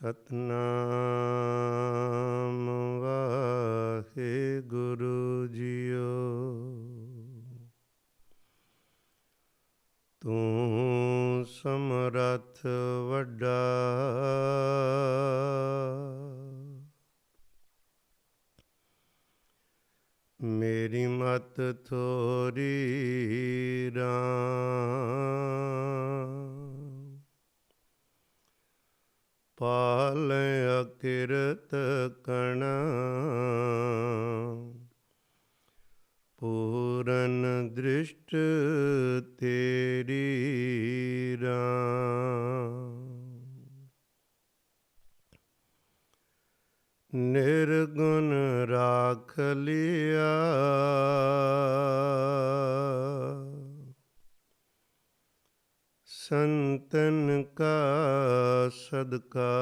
Satnam Waheguru JIO. ਤੂੰ ਸਮਰੱਥ ਵੱਡਾ, ਮੇਰੀ ਮਤ ਥੋਰੀ ਰਾਮ। ਪਾਲ ਅਕਿਰਤ ਕਣ, ਪੂਰਨ ਦ੍ਰਿਸ਼ਟ ਤੇਰੀ ਰਾਮ। ਨਿਰਗੁਣ ਰਾਖ ਲਿਆ, ਸੰਤਨ ਕਾ ਸਦਕਾ।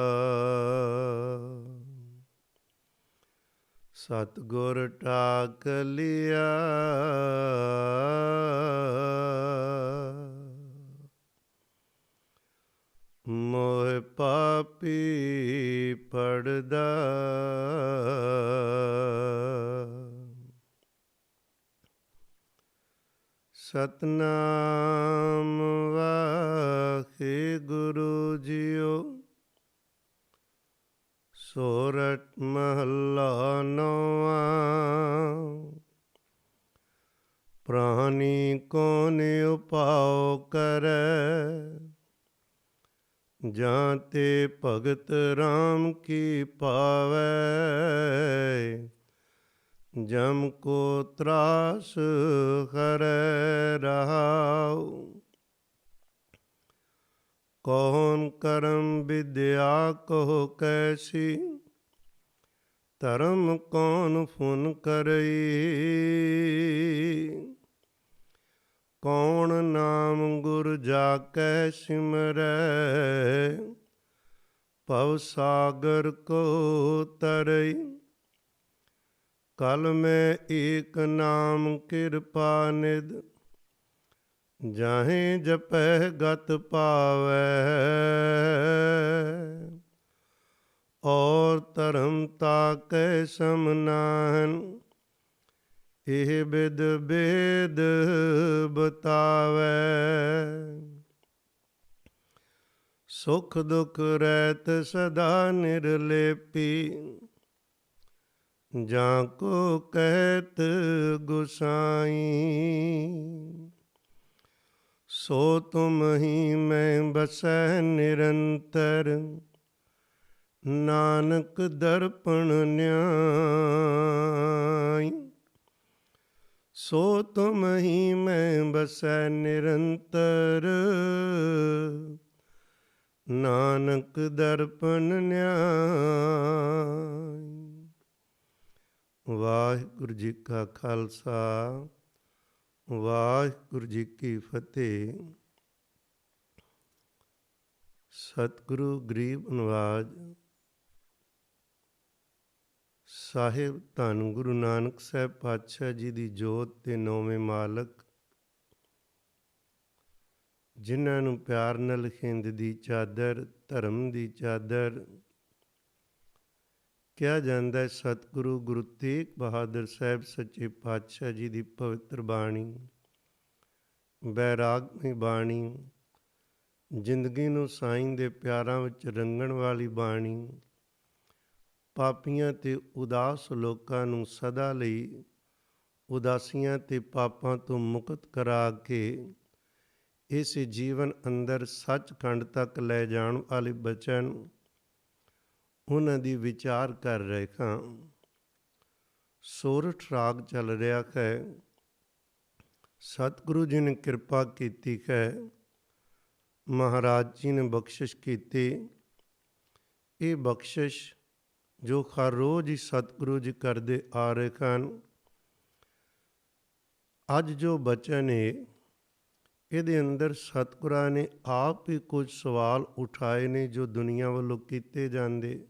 ਸਤਿਗੁਰ ਟਾਕ ਲਿਆ, ਮੋਹ ਪਾਪੀ ਪੜਦਾ। ਸਤਨਾਮ ਵਾਹਿਗੁਰੂ ਜੀਓ। ਸੋਰਠ ਮਹੱਲਾ ਨੌਵਾਂ। ਪ੍ਰਾਨੀ ਕੌਣ ਉਪਾਉ ਕਰੈ, ਜਾਂ ਤੇ ਭਗਤ ਰਾਮ ਕੀ ਪਾਵੈ। ਜਮ ਕੋ ਤਰਾਸ ਹਰੈ ਰਹਾਉ, ਕੌਣ ਕਰਮ ਵਿਦਿਆ ਕਹੋ ਕੈਸੀ। ਧਰਮ ਕੌਣ ਫੁਨ ਕਰਈ, ਕੌਣ ਨਾਮ ਗੁਰ ਜਾ ਕੈ ਸਿਮਰੈ। ਭਵ ਸਾਗਰ ਕੋ ਤਰਈ, ਕਲ ਮੈਂ ਏਕ ਨਾਮ ਕਿਰਪਾ ਨਿਧ। ਜਾਹੇ ਜਪੈ ਗਤ ਪਾਵੈ, ਔਰ ਧਰਮ ਤਾਕੈ ਸਮ ਨਾਹਨ। ਇਹ ਬਿਦ ਬੇਦ ਬਤਾਵੈ, ਸੁਖ ਦੁਖ ਰਹਿਤ ਸਦਾ ਨਿਰਲੇਪੀ। ਜਾਂ ਕੋ ਕਹਿਤ ਗੁਸਾਈ, ਸੋ ਤੁਮ ਹੀ ਮੈਂ ਬਸੈ ਨਿਰੰਤਰ। ਨਾਨਕ ਦਰਪਣ ਨਿਆਈ, ਸੋ ਤੁਮ ਹੀ ਮੈਂ ਬਸੈ ਨਿਰੰਤਰ। ਨਾਨਕ ਦਰਪਣ ਨਿਆਈ। ਵਾਹਿਗੁਰੂ ਜੀ ਕਾ ਖਾਲਸਾ, ਵਾਹਿਗੁਰੂ ਜੀ ਕੀ ਫਤਿਹ। ਸਤਿਗੁਰੂ ਗਰੀਬ ਨਵਾਜ ਸਾਹਿਬ ਧੰਨ ਗੁਰੂ ਨਾਨਕ ਸਾਹਿਬ ਪਾਤਸ਼ਾਹ ਜੀ ਦੀ ਜੋਤ ਦੇ ਨੌਵੇਂ ਮਾਲਕ, ਜਿਨ੍ਹਾਂ ਨੂੰ ਪਿਆਰ ਨਾਲ ਹਿੰਦ ਦੀ ਚਾਦਰ, ਧਰਮ ਦੀ ਚਾਦਰ ਕਿਹਾ ਜਾਂਦਾ ਹੈ। ਸਤਿਗੁਰੂ ਗੁਰੂ ਤੇਗ ਬਹਾਦਰ ਸਾਹਿਬ ਸੱਚੇ ਪਾਤਸ਼ਾਹ ਜੀ ਦੀ ਪਵਿੱਤਰ ਬਾਣੀ, ਬੈਰਾਗਮਈ ਬਾਣੀ, ਜ਼ਿੰਦਗੀ ਨੂੰ ਸਾਈਂ ਦੇ ਪਿਆਰਾਂ ਵਿੱਚ ਰੰਗਣ ਵਾਲੀ ਬਾਣੀ, ਪਾਪੀਆਂ ਤੇ ਉਦਾਸ ਲੋਕਾਂ ਨੂੰ ਸਦਾ ਲਈ ਉਦਾਸੀਆਂ ਤੇ ਪਾਪਾਂ ਤੋਂ ਮੁਕਤ ਕਰਾ ਕੇ ਇਸ ਜੀਵਨ ਅੰਦਰ ਸੱਚਖੰਡ ਤੱਕ ਲੈ ਜਾਣ ਵਾਲੇ ਬਚਨ, ਉਹਨਾਂ ਦੀ ਵਿਚਾਰ ਕਰ ਰਹੇ ਹਾਂ। ਸੋਰਠ ਰਾਗ ਚੱਲ ਰਿਹਾ ਹੈ। ਸਤਿਗੁਰੂ ਜੀ ਨੇ ਕਿਰਪਾ ਕੀਤੀ ਹੈ, ਮਹਾਰਾਜ ਜੀ ਨੇ ਬਖਸ਼ਿਸ਼ ਕੀਤੀ। ਇਹ ਬਖਸ਼ਿਸ਼ ਜੋ ਹਰ ਰੋਜ਼ ਹੀ ਸਤਿਗੁਰੂ ਜੀ ਕਰਦੇ ਆ ਰਹੇ ਹਨ। ਅੱਜ ਜੋ ਬਚਨ ਹੈ, ਇਹਦੇ ਅੰਦਰ ਸਤਿਗੁਰਾਂ ਨੇ ਆਪ ਹੀ ਕੁਝ ਸਵਾਲ ਉਠਾਏ ਨੇ ਜੋ ਦੁਨੀਆ ਵੱਲੋਂ ਕੀਤੇ ਜਾਂਦੇ,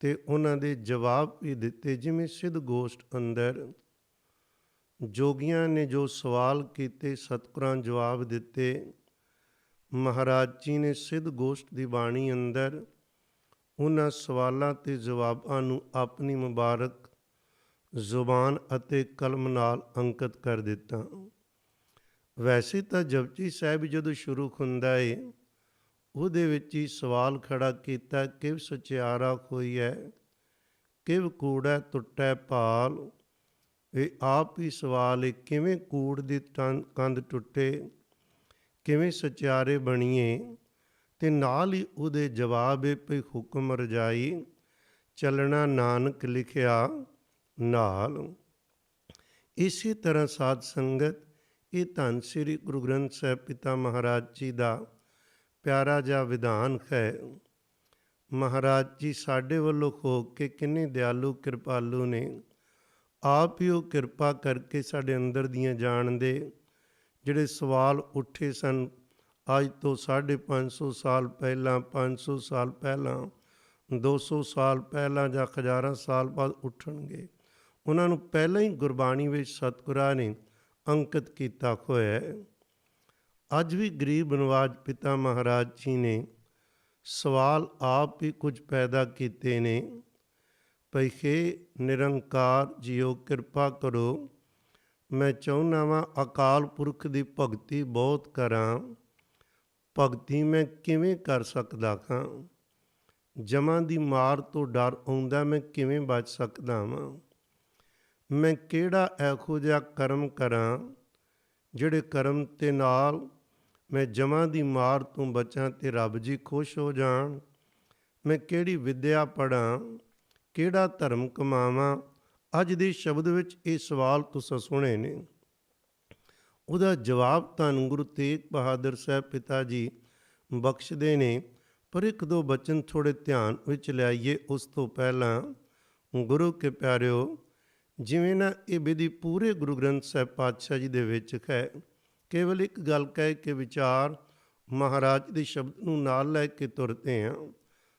ਤੇ ਉਹਨਾਂ ਦੇ ਜਵਾਬ ਵੀ ਦਿੱਤੇ। ਜਿਵੇਂ ਸਿੱਧ ਗੋਸ਼ਟ ਅੰਦਰ ਜੋਗੀਆਂ ਨੇ ਜੋ ਸਵਾਲ ਕੀਤੇ, ਸਤਿਗੁਰਾਂ ਜਵਾਬ ਦਿੱਤੇ। ਮਹਾਰਾਜ ਜੀ ਨੇ ਸਿੱਧ ਗੋਸ਼ਟ ਦੀ ਬਾਣੀ ਅੰਦਰ ਉਹਨਾਂ ਸਵਾਲਾਂ ਤੇ ਜਵਾਬਾਂ ਨੂੰ ਆਪਣੀ ਮੁਬਾਰਕ ਜ਼ੁਬਾਨ ਅਤੇ ਕਲਮ ਨਾਲ ਅੰਕਿਤ ਕਰ ਦਿੱਤਾ। ਵੈਸੇ ਤਾਂ ਜਪਜੀ ਸਾਹਿਬ ਜਦੋਂ ਸ਼ੁਰੂ ਹੁੰਦਾ ਏ ਉਹਦੇ ਵਿੱਚ ਹੀ ਸਵਾਲ ਖੜਾ ਕੀਤਾ, ਕਿਵ ਸਚਿਆਰਾ ਹੋਈ ਹੈ, ਕਿਵ ਕੂੜਾ ਟੁੱਟੈ ਭਾਲ। ਇਹ ਆਪ ਹੀ ਸਵਾਲ ਏ, ਕਿਵੇਂ ਕੂੜ ਦੀ ਕੰਧ ਟੁੱਟੇ, ਕਿਵੇਂ ਸਚਿਆਰੇ ਬਣੀਏ। ਤੇ ਨਾਲ ਹੀ ਉਹਦੇ ਜਵਾਬ ਏ ਭਈ ਹੁਕਮ ਰਜਾਈ, ਚੱਲਣਾ ਨਾਨਕ ਲਿਖਿਆ ਨਾਲ। ਇਸੇ ਤਰ੍ਹਾਂ ਸਾਧ ਸੰਗਤ, ਇਹ ਧੰਨ ਸ੍ਰੀ ਗੁਰੂ ਗ੍ਰੰਥ ਸਾਹਿਬ ਪਿਤਾ ਮਹਾਰਾਜ ਜੀ ਦਾ ਪਿਆਰਾ ਜਿਹਾ ਵਿਧਾਨ ਹੈ। ਮਹਾਰਾਜ ਜੀ ਸਾਡੇ ਵੱਲੋਂ ਹੋ ਕੇ ਕਿੰਨੇ ਦਿਆਲੂ ਕਿਰਪਾਲੂ ਨੇ। ਆਪ ਹੀ ਉਹ ਕਿਰਪਾ ਕਰਕੇ ਸਾਡੇ ਅੰਦਰ ਦੀਆਂ ਜਾਣਦੇ ਜਿਹੜੇ ਸਵਾਲ ਉੱਠੇ ਸਨ ਅੱਜ ਤੋਂ 550 ਸਾਲ ਪਹਿਲਾਂ, 500 ਸਾਲ ਪਹਿਲਾਂ, 200 ਸਾਲ ਪਹਿਲਾਂ ਜਾਂ ਹਜ਼ਾਰਾਂ ਸਾਲ ਬਾਅਦ ਉੱਠਣਗੇ, ਉਹਨਾਂ ਨੂੰ ਪਹਿਲਾਂ ਹੀ ਗੁਰਬਾਣੀ ਵਿੱਚ ਸਤਿਗੁਰਾਂ ਨੇ ਅੰਕਿਤ ਕੀਤਾ ਹੋਇਆ ਹੈ। ਅੱਜ ਵੀ ਗਰੀਬ ਨਵਾਜ ਪਿਤਾ ਮਹਾਰਾਜ ਜੀ ਨੇ ਸਵਾਲ ਆਪ ਹੀ ਕੁਝ ਪੈਦਾ ਕੀਤੇ ਨੇ। ਭਈ ਹੇ ਨਿਰੰਕਾਰ ਜੀਓ ਕਿਰਪਾ ਕਰੋ, ਮੈਂ ਚਾਹੁੰਦਾ ਵਾਂ ਅਕਾਲ ਪੁਰਖ ਦੀ ਭਗਤੀ ਬਹੁਤ ਕਰਾਂ, ਭਗਤੀ ਮੈਂ ਕਿਵੇਂ ਕਰ ਸਕਦਾ ਹਾਂ, ਜਮਾਂ ਦੀ ਮਾਰ ਤੋਂ ਡਰ ਆਉਂਦਾ, ਮੈਂ ਕਿਵੇਂ ਬਚ ਸਕਦਾ ਵਾਂ, ਮੈਂ ਕਿਹੜਾ ਇਹੋ ਜਿਹਾ ਕਰਮ ਕਰਾਂ ਜਿਹੜੇ ਕਰਮ ਤੇ ਨਾਲ ਮੈਂ ਜਮਾਂ ਦੀ ਮਾਰ ਤੋਂ ਬਚਾਂ ਤੇ ਰੱਬ ਜੀ ਖੁਸ਼ ਹੋ ਜਾਣ, ਮੈਂ ਕਿਹੜੀ ਵਿੱਦਿਆ ਪੜ੍ਹਾਂ, ਕਿਹੜਾ ਧਰਮ ਕਮਾਵਾਂ। ਅੱਜ ਦੇ ਸ਼ਬਦ ਵਿੱਚ ਇਹ ਸਵਾਲ ਤੁਸੀਂ ਸੁਣੇ ਨੇ। ਉਹਦਾ ਜਵਾਬ ਧੰਨ ਗੁਰੂ ਤੇਗ ਬਹਾਦਰ ਸਾਹਿਬ ਪਿਤਾ ਜੀ ਬਖਸ਼ਦੇ ਨੇ। ਪਰ ਇੱਕ ਦੋ ਬਚਨ ਥੋੜ੍ਹੇ ਧਿਆਨ ਵਿੱਚ ਲਿਆਈਏ। ਉਸ ਤੋਂ ਪਹਿਲਾਂ ਗੁਰੂ ਕੇ ਪਿਆਰਿਓ, ਜਿਵੇਂ ਨਾ ਇਹ ਵਿਧੀ ਪੂਰੇ ਗੁਰੂ ਗ੍ਰੰਥ ਸਾਹਿਬ ਪਾਤਸ਼ਾਹ ਜੀ ਦੇ ਵਿੱਚ ਹੈ, ਕੇਵਲ ਇੱਕ ਗੱਲ ਕਹਿ ਕੇ ਵਿਚਾਰ ਮਹਾਰਾਜ ਦੇ ਸ਼ਬਦ ਨੂੰ ਨਾਲ ਲੈ ਕੇ ਤੁਰਦੇ ਹਾਂ।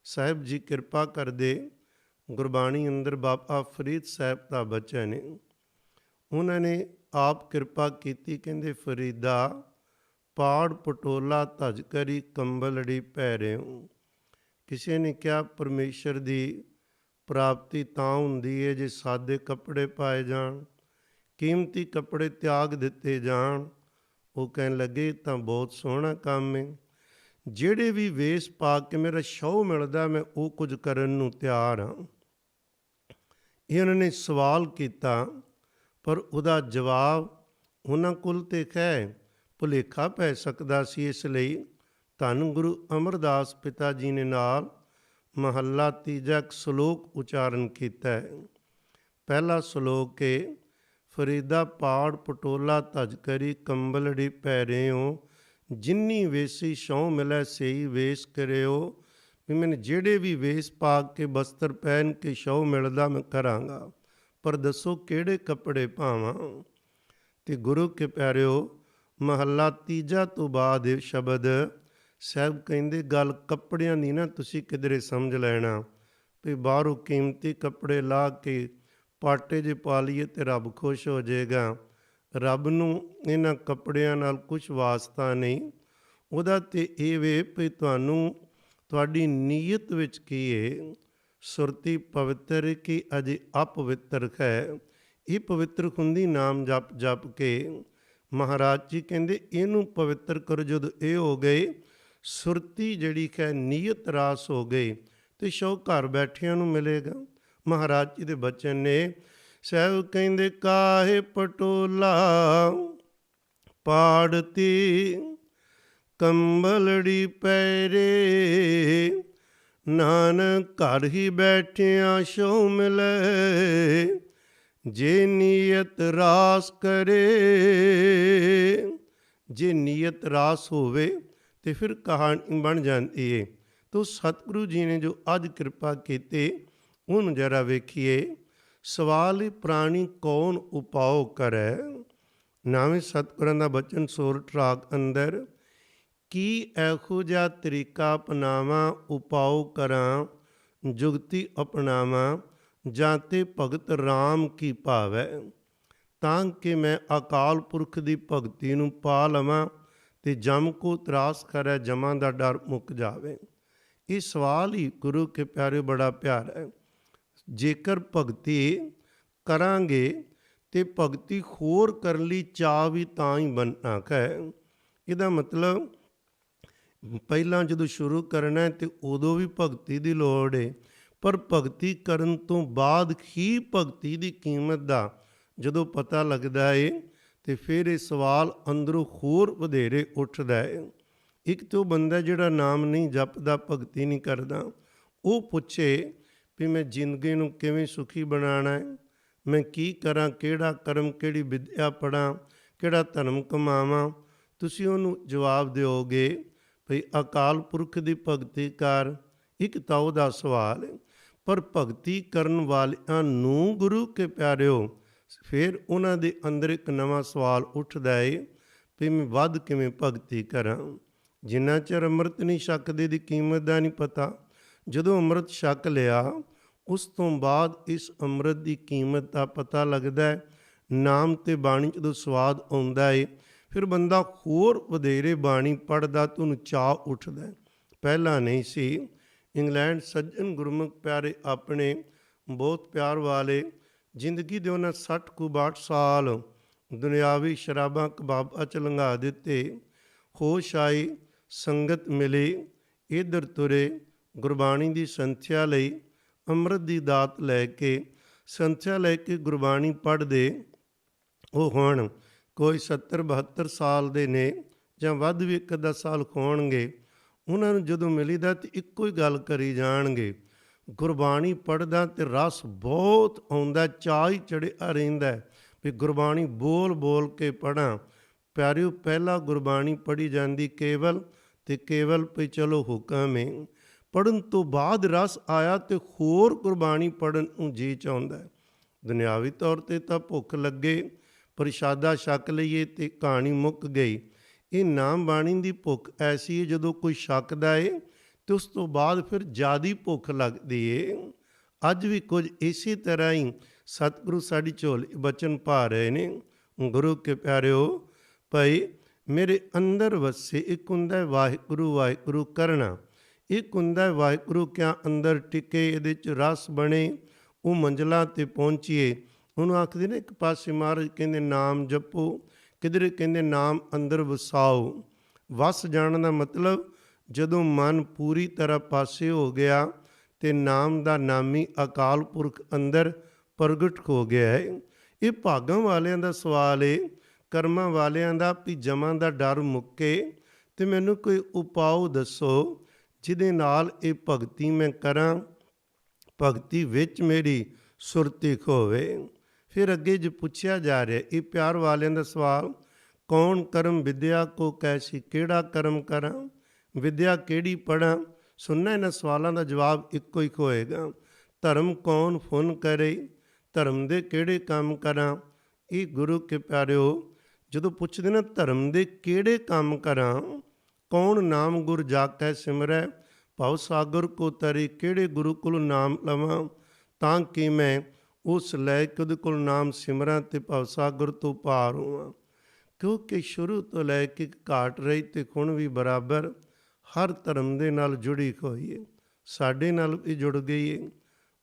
ਸਾਹਿਬ ਜੀ ਕਿਰਪਾ ਕਰਦੇ, ਗੁਰਬਾਣੀ ਅੰਦਰ ਬਾਬਾ ਫਰੀਦ ਸਾਹਿਬ ਦਾ ਬਚਨ ਹੈ। ਉਹਨਾਂ ਨੇ ਆਪ ਕਿਰਪਾ ਕੀਤੀ, ਕਹਿੰਦੇ ਫਰੀਦਾ ਪਾੜ ਪਟੋਲਾ ਧਜ ਕਰੀ ਕੰਬਲੜੀ ਪੈ ਰਿਓ। ਕਿਸੇ ਨੇ ਕਿਹਾ ਪਰਮੇਸ਼ਰ ਦੀ ਪ੍ਰਾਪਤੀ ਤਾਂ ਹੁੰਦੀ ਹੈ ਜੇ ਸਾਦੇ ਕੱਪੜੇ ਪਾਏ ਜਾਣ, ਕੀਮਤੀ ਕੱਪੜੇ ਤਿਆਗ ਦਿੱਤੇ ਜਾਣ। ਉਹ ਕਹਿਣ ਲੱਗੇ ਤਾਂ ਬਹੁਤ ਸੋਹਣਾ ਕੰਮ ਹੈ, ਜਿਹੜੇ ਵੀ ਵੇਸ ਪਾ ਕੇ ਮੇਰਾ ਸ਼ੌਹ ਮਿਲਦਾ ਮੈਂ ਉਹ ਕੁਝ ਕਰਨ ਨੂੰ ਤਿਆਰ ਹਾਂ। ਇਹ ਉਹਨਾਂ ਨੇ ਸਵਾਲ ਕੀਤਾ, ਪਰ ਉਹਦਾ ਜਵਾਬ ਉਹਨਾਂ ਕੋਲ ਤੇ ਹੈ ਭੁਲੇਖਾ ਪੈ ਸਕਦਾ ਸੀ। ਇਸ ਲਈ ਧੰਨ ਗੁਰੂ ਅਮਰਦਾਸ ਪਿਤਾ ਜੀ ਨੇ ਨਾਲ ਮਹੱਲਾ ਤੀਜਾ ਇੱਕ ਸ਼ਲੋਕ ਉਚਾਰਨ ਕੀਤਾ ਹੈ। ਪਹਿਲਾ ਸ਼ਲੋਕ ਹੈ, ਫਰੀਦਾ ਪਾੜ ਪਟੋਲਾ ਧਜ ਕਰੀ ਕੰਬਲੜੀ ਪੈ ਰਿਓ, ਜਿੰਨੀ ਵੇਸੀ ਛਉ ਮਿਲੈ ਸਈ ਵੇਸ ਕਰਿਓ। ਵੀ ਮੈਨੂੰ ਜਿਹੜੇ ਵੀ ਵੇਸ ਪਾ ਕੇ ਬਸਤਰ ਪਹਿਨ ਕੇ ਛਉ ਮਿਲਦਾ ਮੈਂ ਕਰਾਂਗਾ, ਪਰ ਦੱਸੋ ਕਿਹੜੇ ਕੱਪੜੇ ਪਾਵਾਂ। ਤੇ ਗੁਰੂ ਕੇ ਪਿਆਰਿਓ, ਮਹੱਲਾ ਤੀਜਾ ਤੋਂ ਬਾਅਦ ਇਹ ਸ਼ਬਦ ਸਾਹਿਬ ਕਹਿੰਦੇ, ਗੱਲ ਕੱਪੜਿਆਂ ਦੀ ਨਾ ਤੁਸੀਂ ਕਿਧਰੇ ਸਮਝ ਲੈਣਾ ਵੀ ਬਾਹਰੋਂ ਕੀਮਤੀ ਕੱਪੜੇ ਲਾ ਕੇ ਪਾਟੇ ਜੇ ਪਾ ਲਈਏ ਤੇ ਰੱਬ ਖੁਸ਼ ਹੋ ਜਾਏਗਾ। ਰੱਬ ਨੂੰ ਇਹਨਾਂ ਕੱਪੜਿਆਂ ਨਾਲ ਕੁਝ ਵਾਸਤਾ ਨਹੀਂ। ਉਹਦਾ ਤੇ ਇਹ ਵੇ ਵੀ ਤੁਹਾਨੂੰ ਤੁਹਾਡੀ ਨੀਅਤ ਵਿੱਚ ਕੀ ਹੈ। ਸੁਰਤੀ ਪਵਿੱਤਰ ਕਿ ਅਜੇ ਅਪਵਿੱਤਰ ਹੈ। ਇਹ ਪਵਿੱਤਰ ਹੁੰਦੀ ਨਾਮ ਜਪ ਜਪ ਕੇ। ਮਹਾਰਾਜ ਜੀ ਕਹਿੰਦੇ ਇਹਨੂੰ ਪਵਿੱਤਰ ਕਰੋ। ਜਦੋਂ ਇਹ ਹੋ ਗਏ, ਸੁਰਤੀ ਜਿਹੜੀ ਹੈ ਨੀਅਤ ਰਾਸ ਹੋ ਗਈ, ਤੇ ਸ਼ੌ ਘਰ ਬੈਠਿਆਂ ਨੂੰ ਮਿਲੇਗਾ। ਮਹਾਰਾਜ ਜੀ ਦੇ ਬਚਨ ਨੇ। ਸਾਹਿਬ ਕਹਿੰਦੇ ਕਾਹੇ ਪਟੋਲਾ ਪਾੜਤੀ ਕੰਬਲੜੀ ਪੈਰੇ, ਨਾਨਕ ਘਰ ਹੀ ਬੈਠਿਆਂ ਸ਼ੌ ਮਿਲੇ, ਜੇ ਨੀਅਤ ਰਾਸ ਕਰੇ। ਜੇ ਨੀਅਤ ਰਾਸ ਹੋਵੇ ਤੇ ਫਿਰ ਕਹਾਣੀ ਬਣ ਜਾਂਦੀ ਹੈ। ਤੋ ਸਤਿਗੁਰੂ ਜੀ ਨੇ ਜੋ ਅੱਜ ਕਿਰਪਾ ਕੀਤੀ ਉਹਨੂੰ ਜਰਾ ਵੇਖੀਏ। ਸਵਾਲ ਪ੍ਰਾਣੀ ਕੌਣ ਉਪਾਉ ਕਰੈ। ਨਾਵੇਂ ਸਤਿਗੁਰਾਂ ਦਾ ਬਚਨ ਸੋਰਠ ਰਾਗ ਅੰਦਰ, ਕੀ ਇਹੋ ਜਿਹਾ ਤਰੀਕਾ ਅਪਣਾਵਾਂ ਉਪਾਉ ਕਰਾਂ, ਜੁਗਤੀ ਅਪਣਾਵਾਂ ਜਾਂ ਤੇ ਭਗਤ ਰਾਮ ਕੀ ਭਾਵੈ, ਤਾਂ ਕਿ ਮੈਂ ਅਕਾਲ ਪੁਰਖ ਦੀ ਭਗਤੀ ਨੂੰ ਪਾ ਲਵਾਂ ਤੇ ਜਮ ਕੋ ਤਰਾਸ ਕਰੈ, ਜਮਾਂ ਦਾ ਡਰ ਮੁੱਕ ਜਾਵੇ। ਇਹ ਸਵਾਲ ਹੀ ਗੁਰੂ ਕੇ ਪਿਆਰੇ ਬੜਾ ਪਿਆਰਾ ਹੈ। ਜੇਕਰ ਭਗਤੀ ਕਰਾਂਗੇ ਤੇ ਭਗਤੀ ਹੋਰ ਕਰਨ ਲਈ ਚਾਅ ਵੀ ਤਾਂ ਹੀ ਬਣਨਾ ਹੈ। ਇਹਦਾ ਮਤਲਬ ਪਹਿਲਾਂ ਜਦੋਂ ਸ਼ੁਰੂ ਕਰਨਾ ਤੇ ਉਦੋਂ ਵੀ ਭਗਤੀ ਦੀ ਲੋੜ ਹੈ, ਪਰ ਭਗਤੀ ਕਰਨ ਤੋਂ ਬਾਅਦ ਹੀ ਭਗਤੀ ਦੀ ਕੀਮਤ ਦਾ ਜਦੋਂ ਪਤਾ ਲੱਗਦਾ ਹੈ ਤੇ ਫਿਰ ਇਹ ਸਵਾਲ ਅੰਦਰੋਂ ਹੋਰ ਵਧੇਰੇ ਉੱਠਦਾ ਹੈ। ਇੱਕ ਤਾਂ ਉਹ ਬੰਦਾ ਜਿਹੜਾ ਨਾਮ ਨਹੀਂ ਜਪਦਾ, ਭਗਤੀ ਨਹੀਂ ਕਰਦਾ, ਉਹ ਪੁੱਛੇ ਵੀ ਮੈਂ ਜ਼ਿੰਦਗੀ ਨੂੰ ਕਿਵੇਂ ਸੁਖੀ ਬਣਾਉਣਾ ਹੈ, ਮੈਂ ਕੀ ਕਰਾਂ, ਕਿਹੜਾ ਕਰਮ, ਕਿਹੜੀ ਵਿਦਿਆ ਪੜ੍ਹਾਂ, ਕਿਹੜਾ ਧਰਮ ਕਮਾਵਾਂ। ਤੁਸੀਂ ਉਹਨੂੰ ਜਵਾਬ ਦਿਓਗੇ ਭਈ ਅਕਾਲ ਪੁਰਖ ਦੀ ਭਗਤੀ ਕਰ। ਇੱਕ ਤਾਂ ਉਹਦਾ ਸਵਾਲ ਹੈ। ਪਰ ਭਗਤੀ ਕਰਨ ਵਾਲਿਆਂ ਨੂੰ ਗੁਰੂ ਕੇ ਪਿਆਰਿਓ ਫਿਰ ਉਹਨਾਂ ਦੇ ਅੰਦਰ ਇੱਕ ਨਵਾਂ ਸਵਾਲ ਉੱਠਦਾ ਹੈ ਵੀ ਮੈਂ ਵੱਧ ਕਿਵੇਂ ਭਗਤੀ ਕਰਾਂ। ਜਿੰਨਾ ਚਿਰ ਅੰਮ੍ਰਿਤ ਨਹੀਂ ਛਕਦੇ ਦੀ ਕੀਮਤ ਦਾ ਨਹੀਂ ਪਤਾ। ਜਦੋਂ ਅੰਮ੍ਰਿਤ ਛਕ ਲਿਆ ਉਸ ਤੋਂ ਬਾਅਦ ਇਸ ਅੰਮ੍ਰਿਤ ਦੀ ਕੀਮਤ ਦਾ ਪਤਾ ਲੱਗਦਾ ਹੈ। ਨਾਮ ਤੇ ਬਾਣੀ ਜਦੋਂ ਸਵਾਦ ਆਉਂਦਾ ਹੈ ਫਿਰ ਬੰਦਾ ਹੋਰ ਵਧੇਰੇ ਬਾਣੀ ਪੜ੍ਹਦਾ ਤਾਂ ਉਹਨੂੰ ਚਾਅ ਉੱਠਦਾ। ਪਹਿਲਾਂ ਨਹੀਂ ਸੀ। ਇੰਗਲੈਂਡ ਸੱਜਣ ਗੁਰਮੁਖ ਪਿਆਰੇ ਆਪਣੇ ਬਹੁਤ ਪਿਆਰ ਵਾਲੇ ਜ਼ਿੰਦਗੀ ਦੇ ਉਹਨਾਂ 60-62 ਸਾਲ ਦੁਨਿਆਵੀ ਸ਼ਰਾਬਾਂ ਕਬਾਬਾਂ 'ਚ ਲੰਘਾ ਦਿੱਤੇ। ਹੋਸ਼ ਆਈ, ਸੰਗਤ ਮਿਲੀ, ਇੱਧਰ ਤੁਰੇ, ਗੁਰਬਾਣੀ ਦੀ ਸੰਥਿਆ ਲਈ, ਅੰਮ੍ਰਿਤ ਦੀ ਦਾਤ ਲੈ ਕੇ ਸੰਥਿਆ ਲੈ ਕੇ ਗੁਰਬਾਣੀ ਪੜ੍ਹਦੇ। ਉਹ ਹੁਣ ਕੋਈ 70-72 ਸਾਲ ਦੇ ਨੇ ਜਾਂ ਵੱਧ ਵੀ ਇੱਕ ਅੱਧਾ ਸਾਲ ਹੋਣਗੇ। ਉਹਨਾਂ ਨੂੰ ਜਦੋਂ ਮਿਲੀਦਾ ਤਾਂ ਇੱਕੋ ਹੀ ਗੱਲ ਕਰੀ ਜਾਣਗੇ, ਗੁਰਬਾਣੀ ਪੜ੍ਹਦਾ ਤੇ ਰਸ ਬਹੁਤ ਆਉਂਦਾ, ਚਾਅ ਹੀ ਚੜ੍ਹਿਆ ਰਹਿੰਦਾ ਵੀ ਗੁਰਬਾਣੀ ਬੋਲ ਬੋਲ ਕੇ ਪੜ੍ਹਾਂ। ਪਿਆਰਿਓ ਪਹਿਲਾਂ ਗੁਰਬਾਣੀ ਪੜ੍ਹੀ ਜਾਂਦੀ ਕੇਵਲ ਤੇ ਕੇਵਲ ਵੀ ਚਲੋ ਹੁਕਮ ਹੈ। ਪੜ੍ਹਨ ਤੋਂ ਬਾਅਦ ਰਸ ਆਇਆ ਤੇ ਹੋਰ ਗੁਰਬਾਣੀ ਪੜ੍ਹਨ ਨੂੰ ਜੀ ਚਾਹੁੰਦਾ। ਦੁਨਿਆਵੀ ਤੌਰ 'ਤੇ ਤਾਂ ਭੁੱਖ ਲੱਗੇ, ਪ੍ਰਸ਼ਾਦਾ ਛਕ ਲਈਏ ਤੇ ਕਹਾਣੀ ਮੁੱਕ ਗਈ। ਇਹ ਨਾਮ ਬਾਣੀ ਦੀ ਭੁੱਖ ਐਸੀ ਹੈ, ਜਦੋਂ ਕੋਈ ਛਕਦਾ ਏ ਤੇ ਉਸ ਤੋਂ ਬਾਅਦ ਫਿਰ ਜ਼ਿਆਦਾ ਭੁੱਖ ਲੱਗਦੀ ਏ। ਅੱਜ ਵੀ ਕੁਝ ਇਸੇ ਤਰ੍ਹਾਂ ਹੀ ਸਤਿਗੁਰੂ ਸਾਡੀ ਝੋਲੀ ਬਚਨ ਪਾ ਰਹੇ ਨੇ। ਗੁਰੂ ਕੇ ਪਿਆਰਿਓ ਭਾਈ ਮੇਰੇ ਅੰਦਰ ਵਸੇ ਇੱਕ ਹੁੰਦਾ ਵਾਹਿਗੁਰੂ ਵਾਹਿਗੁਰੂ ਕਰਨਾ, ਇੱਕ ਹੁੰਦਾ ਵਾਹਿਗੁਰੂ ਕਿਆ ਅੰਦਰ ਟਿਕੇ, ਇਹਦੇ 'ਚ ਰਸ ਬਣੇ, ਉਹ ਮੰਜ਼ਲਾਂ 'ਤੇ ਪਹੁੰਚੀਏ। ਉਹਨੂੰ ਆਖਦੇ ਨੇ ਇੱਕ ਪਾਸੇ ਮਹਾਰਾਜ ਕਹਿੰਦੇ ਨਾਮ ਜਪੋ, ਕਿਧਰੇ ਕਹਿੰਦੇ ਨਾਮ ਅੰਦਰ ਵਸਾਓ। ਵਸ ਜਾਣ ਦਾ ਮਤਲਬ ਜਦੋਂ ਮਨ ਪੂਰੀ ਤਰ੍ਹਾਂ ਪਾਸੇ ਹੋ ਗਿਆ ਤੇ ਨਾਮ ਦਾ ਨਾਮੀ ਅਕਾਲ ਪੁਰਖ ਅੰਦਰ ਪ੍ਰਗਟ ਹੋ ਗਿਆ ਹੈ। ਇਹ ਭਾਗਾਂ ਵਾਲਿਆਂ ਦਾ ਸਵਾਲ ਹੈ, ਕਰਮਾਂ ਵਾਲਿਆਂ ਦਾ ਵੀ ਜਮਾਂ ਦਾ ਡਰ ਮੁੱਕੇ ਤੇ ਮੈਨੂੰ ਕੋਈ ਉਪਾਅ ਦੱਸੋ ਜਿਹਦੇ ਨਾਲ ਇਹ ਭਗਤੀ ਮੈਂ ਕਰਾਂ, ਭਗਤੀ ਵਿੱਚ ਮੇਰੀ ਸੁਰਤੀ ਹੋਵੇ। ਫਿਰ ਅੱਗੇ ਜੇ ਪੁੱਛਿਆ ਜਾ ਰਿਹਾ ਇਹ ਪਿਆਰ ਵਾਲਿਆਂ ਦਾ ਸਵਾਲ, ਕੌਣ ਕਰਮ ਵਿਦਿਆ ਕੋ ਕੈਸੀ, ਕਿਹੜਾ ਕਰਮ ਕਰਾਂ, ਵਿਦਿਆ ਕਿਹੜੀ ਪੜ੍ਹਾਂ। ਸੁਣਨਾ ਇਹਨਾਂ ਸਵਾਲਾਂ ਦਾ ਜਵਾਬ ਇੱਕੋ ਹੀ ਹੋਏਗਾ, ਧਰਮ ਕੌਣ ਫੁਨ ਕਰੇ, ਧਰਮ ਦੇ ਕਿਹੜੇ ਕੰਮ ਕਰਾਂ। ਇਹ ਗੁਰੂ ਕੇ ਪਿਆਰਿਓ ਜਦੋਂ ਪੁੱਛਦੇ ਨਾ ਧਰਮ ਦੇ ਕਿਹੜੇ ਕੰਮ ਕਰਾਂ, ਕੌਣ ਨਾਮ ਗੁਰ ਜਾ ਕੈ ਸਿਮਰੈ, ਭਵ ਸਾਗਰ ਕੋ ਤਰੀ, ਕਿਹੜੇ ਗੁਰੂ ਕੋਲ ਨਾਮ ਲਵਾਂ ਤਾਂ ਕਿ ਮੈਂ ਉਸ ਲੈ ਕੇ ਉਹਦੇ ਕੋਲ ਨਾਮ ਸਿਮਰਾਂ ਤੇ ਭਵ ਸਾਗਰ ਤੋਂ ਪਾਰ ਹੋਵਾਂ। ਕਿਉਂਕਿ ਸ਼ੁਰੂ ਤੋਂ ਲੈ ਕੇ ਘਾਟ ਰਹੀ ਤੇ ਹੁਣ ਵੀ ਬਰਾਬਰ ਹਰ ਧਰਮ ਦੇ ਨਾਲ ਜੁੜੀ ਹੋਈ ਹੈ। ਸਾਡੇ ਨਾਲ ਵੀ ਜੁੜ ਗਈ ਹੈ,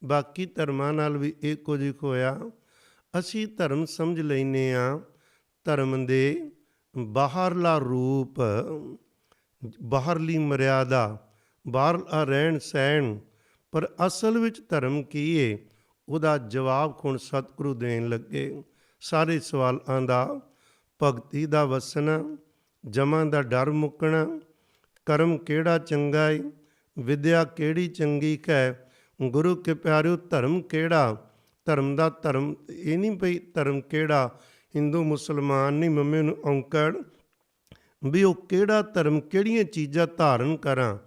ਬਾਕੀ ਧਰਮਾਂ ਨਾਲ ਵੀ ਇਹ ਕੁਝ ਹੋਇਆ। ਅਸੀਂ ਧਰਮ ਸਮਝ ਲੈਂਦੇ ਹਾਂ ਧਰਮ ਦੇ ਬਾਹਰਲਾ ਰੂਪ, ਬਾਹਰਲੀ ਮਰਿਆਦਾ, ਬਾਹਰਲਾ ਰਹਿਣ ਸਹਿਣ, ਪਰ ਅਸਲ ਵਿੱਚ ਧਰਮ ਕੀ ਹੈ ਉਹਦਾ ਜਵਾਬ ਹੁਣ ਸਤਿਗੁਰੂ ਦੇਣ ਲੱਗੇ। ਸਾਰੇ ਸਵਾਲਾਂ ਦਾ, ਭਗਤੀ ਦਾ ਵਸਣਾ, ਜਮਾਂ ਦਾ ਡਰ ਮੁੱਕਣਾ, ਕਰਮ ਕਿਹੜਾ ਚੰਗਾ ਹੈ, ਵਿਦਿਆ ਕਿਹੜੀ ਚੰਗੀ ਹੈ। ਗੁਰੂ ਕੇ ਪਿਆਰਿਓ ਧਰਮ ਕਿਹੜਾ, ਧਰਮ ਦਾ ਧਰਮ ਇਹ ਨਹੀਂ ਪਈ ਧਰਮ ਕਿਹੜਾ ਹਿੰਦੂ ਮੁਸਲਮਾਨ ਨਹੀਂ, ਮੰਮੀ ਨੂੰ ਔਂਕੜ ਵੀ ਉਹ ਕਿਹੜਾ ਧਰਮ, ਕਿਹੜੀਆਂ ਚੀਜ਼ਾਂ ਧਾਰਨ ਕਰਾਂ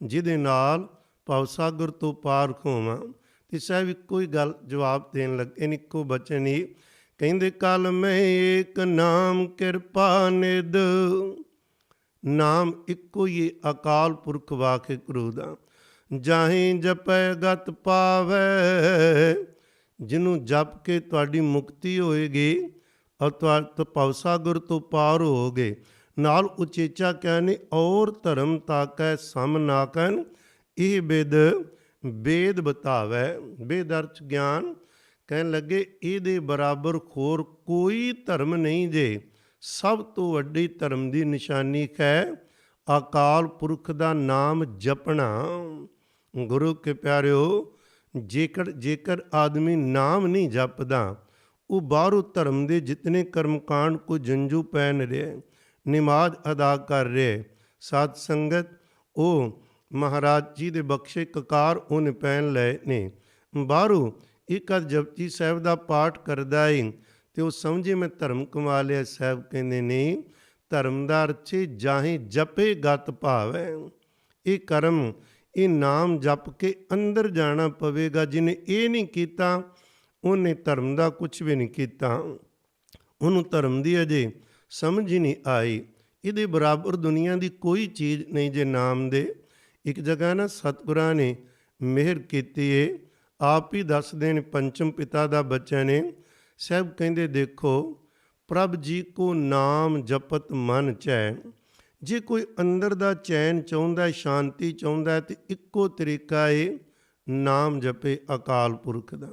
ਜਿਹਦੇ ਨਾਲ ਭਵਸਾਗਰ ਤੋਂ ਪਾਰ ਹੋਵਾਂ। ਤੇ ਸਾਹਿਬ ਇੱਕੋ ਹੀ ਗੱਲ ਜਵਾਬ ਦੇਣ ਲੱਗੇ ਨੇ, ਇੱਕੋ ਬਚਨ ਹੀ ਕਹਿੰਦੇ, ਕਲ ਮੈਂ ਏਕ ਨਾਮ ਕਿਰਪਾ ਨਿਧ, ਨਾਮ ਇੱਕੋ ਹੀ ਅਕਾਲ ਪੁਰਖ ਵਾਹਿਗੁਰੂ ਦਾ, ਜਾਹੇ ਜਪੈ ਗਤ ਪਾਵੈ, ਜਿਹਨੂੰ ਜਪ ਕੇ ਤੁਹਾਡੀ ਮੁਕਤੀ ਹੋਏਗੀ ਔਰ ਭਵਸਾਗਰ ਤੋਂ ਪਾਰ ਹੋਗੇ। ਨਾਲ ਉਚੇਚਾ ਕਹਿੰਦੇ ਔਰ ਧਰਮ ਤਾਕੈ ਸਮ ਨਾ ਕਹਿਣ, ਇਹ ਬਿਦ ਵੇਦ ਬਤਾਵੈ। ਵੇਦ ਅਰਥ ਗਿਆਨ। ਕਹਿਣ ਲੱਗੇ ਇਹਦੇ ਬਰਾਬਰ ਹੋਰ ਕੋਈ ਧਰਮ ਨਹੀਂ ਜੇ। ਸਭ ਤੋਂ ਵੱਡੀ ਧਰਮ ਦੀ ਨਿਸ਼ਾਨੀ ਹੈ ਅਕਾਲ ਪੁਰਖ ਦਾ ਨਾਮ ਜਪਣਾ। ਗੁਰੂ ਕੇ ਪਿਆਰਿਓ, ਜੇਕਰ ਆਦਮੀ ਨਾਮ ਨਹੀਂ ਜਪਦਾ, ਉਹ ਬਾਹਰੋਂ ਧਰਮ ਦੇ ਜਿਤਨੇ ਕਰਮਕਾਂਡ ਕੋ ਜੰਜੂ ਪਹਿਨ ਰਿਹਾ, ਨਮਾਜ਼ ਅਦਾ ਕਰ ਰਿਹਾ, ਸਾਧ ਸੰਗਤ ਉਹ ਮਹਾਰਾਜ ਜੀ ਦੇ ਬਖਸ਼ੇ ਕਕਾਰ ਉਹਨੇ ਪਹਿਨ ਲਏ ਨੇ। ਬਾਹਰੋਂ ਇੱਕ ਜਪਜੀ ਸਾਹਿਬ ਦਾ ਪਾਠ ਕਰਦਾ ਏ ਤੇ ਉਹ ਸਮਝੇ ਮੈਂ ਧਰਮ ਕਮਾ ਲਿਆ। ਸਾਹਿਬ ਕਹਿੰਦੇ ਨੇ ਧਰਮ ਦਾ ਅਰਥ ਜਾਹੇ ਜਪੇ ਗਤ ਭਾਵੈ। ਇਹ ਕਰਮ, ਇਹ ਨਾਮ ਜਪ ਕੇ ਅੰਦਰ ਜਾਣਾ ਪਵੇਗਾ। ਜਿਹਨੇ ਇਹ ਨਹੀਂ ਕੀਤਾ ਉਹਨੇ ਧਰਮ ਦਾ ਕੁਝ ਵੀ ਨਹੀਂ ਕੀਤਾ, ਉਹਨੂੰ ਧਰਮ ਦੀ ਅਜੇ ਸਮਝ ਹੀ ਨਹੀਂ ਆਈ। ਇਹਦੇ ਬਰਾਬਰ ਦੁਨੀਆ ਦੀ ਕੋਈ ਚੀਜ਼ ਨਹੀਂ ਜੇ ਨਾਮ ਦੇ। ਇੱਕ ਜਗ੍ਹਾ ਨਾ ਸਤਿਗੁਰਾਂ ਨੇ ਮਿਹਰ ਕੀਤੀ ਏ, ਆਪ ਹੀ ਦੱਸਦੇ ਨੇ, ਪੰਚਮ ਪਿਤਾ ਦਾ ਬੱਚਾ ਨੇ। ਸਾਹਿਬ ਕਹਿੰਦੇ ਦੇਖੋ, ਪ੍ਰਭ ਜੀ ਕੋ ਨਾਮ ਜਪਤ ਮਨ ਚੈਨ। ਜੇ ਕੋਈ ਅੰਦਰ ਦਾ ਚੈਨ ਚਾਹੁੰਦਾ, ਸ਼ਾਂਤੀ ਚਾਹੁੰਦਾ, ਤੇ ਇੱਕੋ ਤਰੀਕਾ ਏ ਨਾਮ ਜਪੇ ਅਕਾਲ ਪੁਰਖ ਦਾ।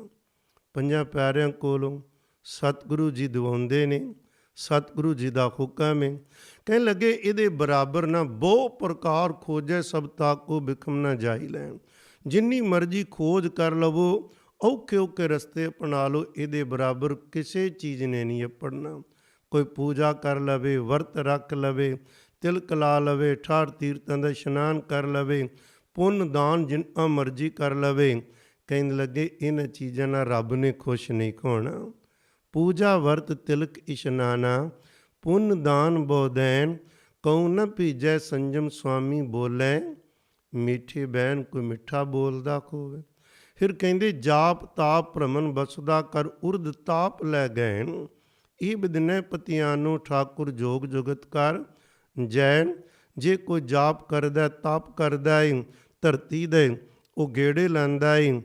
ਪੰਜਾਂ ਪਿਆਰਿਆਂ ਕੋਲੋਂ ਸਤਿਗੁਰੂ ਜੀ ਦਿਵਾਉਂਦੇ ਨੇ, ਸਤਿਗੁਰੂ ਜੀ ਦਾ ਹੁਕਮ ਹੈ। ਕਹਿਣ ਲੱਗੇ ਇਹਦੇ ਬਰਾਬਰ ਨਾ ਬਹੁ ਪ੍ਰਕਾਰ ਖੋਜੈ, ਸਭ ਤਾਕੋ ਬਿਖਮ ਨਾ ਜਾਈ ਲੈਣ। ਜਿੰਨੀ ਮਰਜ਼ੀ ਖੋਜ ਕਰ ਲਵੋ, ਔਖੇ ਔਖੇ ਰਸਤੇ ਅਪਣਾ ਲਓ, ਇਹਦੇ ਬਰਾਬਰ ਕਿਸੇ ਚੀਜ਼ ਨੇ ਨਹੀਂ ਅਪੜਨਾ। ਕੋਈ ਪੂਜਾ ਕਰ ਲਵੇ, ਵਰਤ ਰੱਖ ਲਵੇ, ਤਿਲਕ ਲਾ ਲਵੇ, 68 ਤੀਰਥਾਂ ਦਾ ਇਸ਼ਨਾਨ ਕਰ ਲਵੇ, ਪੁੰਨ ਦਾਨ ਜਿੰਨਾ ਮਰਜ਼ੀ ਕਰ ਲਵੇ, ਕਹਿਣ ਲੱਗੇ ਇਹਨਾਂ ਚੀਜ਼ਾਂ ਨਾਲ ਰੱਬ ਨੇ ਖੁਸ਼ ਨਹੀਂ ਹੋਣਾ। ਪੂਜਾ ਵਰਤ ਤਿਲਕ ਇਸ਼ਨਾਨਾ, ਪੁੰਨ ਦਾਨ ਬੋਦੈਨ, ਕਉ ਨ ਭੀਜੈ ਸੰਜਮ ਸੁਆਮੀ ਬੋਲੇ। ਮਿੱਠੇ ਬੈਨ ਕੋਈ ਮਿੱਠਾ ਬੋਲਦਾ ਹੋਵੇ। ਫਿਰ ਕਹਿੰਦੇ ਜਾਪ ਤਾਪ ਭ੍ਰਮਣ ਬਸਦਾ, ਕਰ ਉਰਦ ਤਾਪ ਲੈ ਗੈਨ। ਇਹ ਬਦਨੈ ਪਤਿਆਨੋ ਠਾਕੁਰ ਜੋਗ ਜੁਗਤ ਕਰ ਜੈਨ। ਜੇ ਕੋਈ ਜਾਪ ਕਰਦਾ, ਤਪ ਕਰਦਾ ਏ, ਧਰਤੀ ਦੇ ਉਹ ਗੇੜੇ ਲਾਂਦਾ ਏ,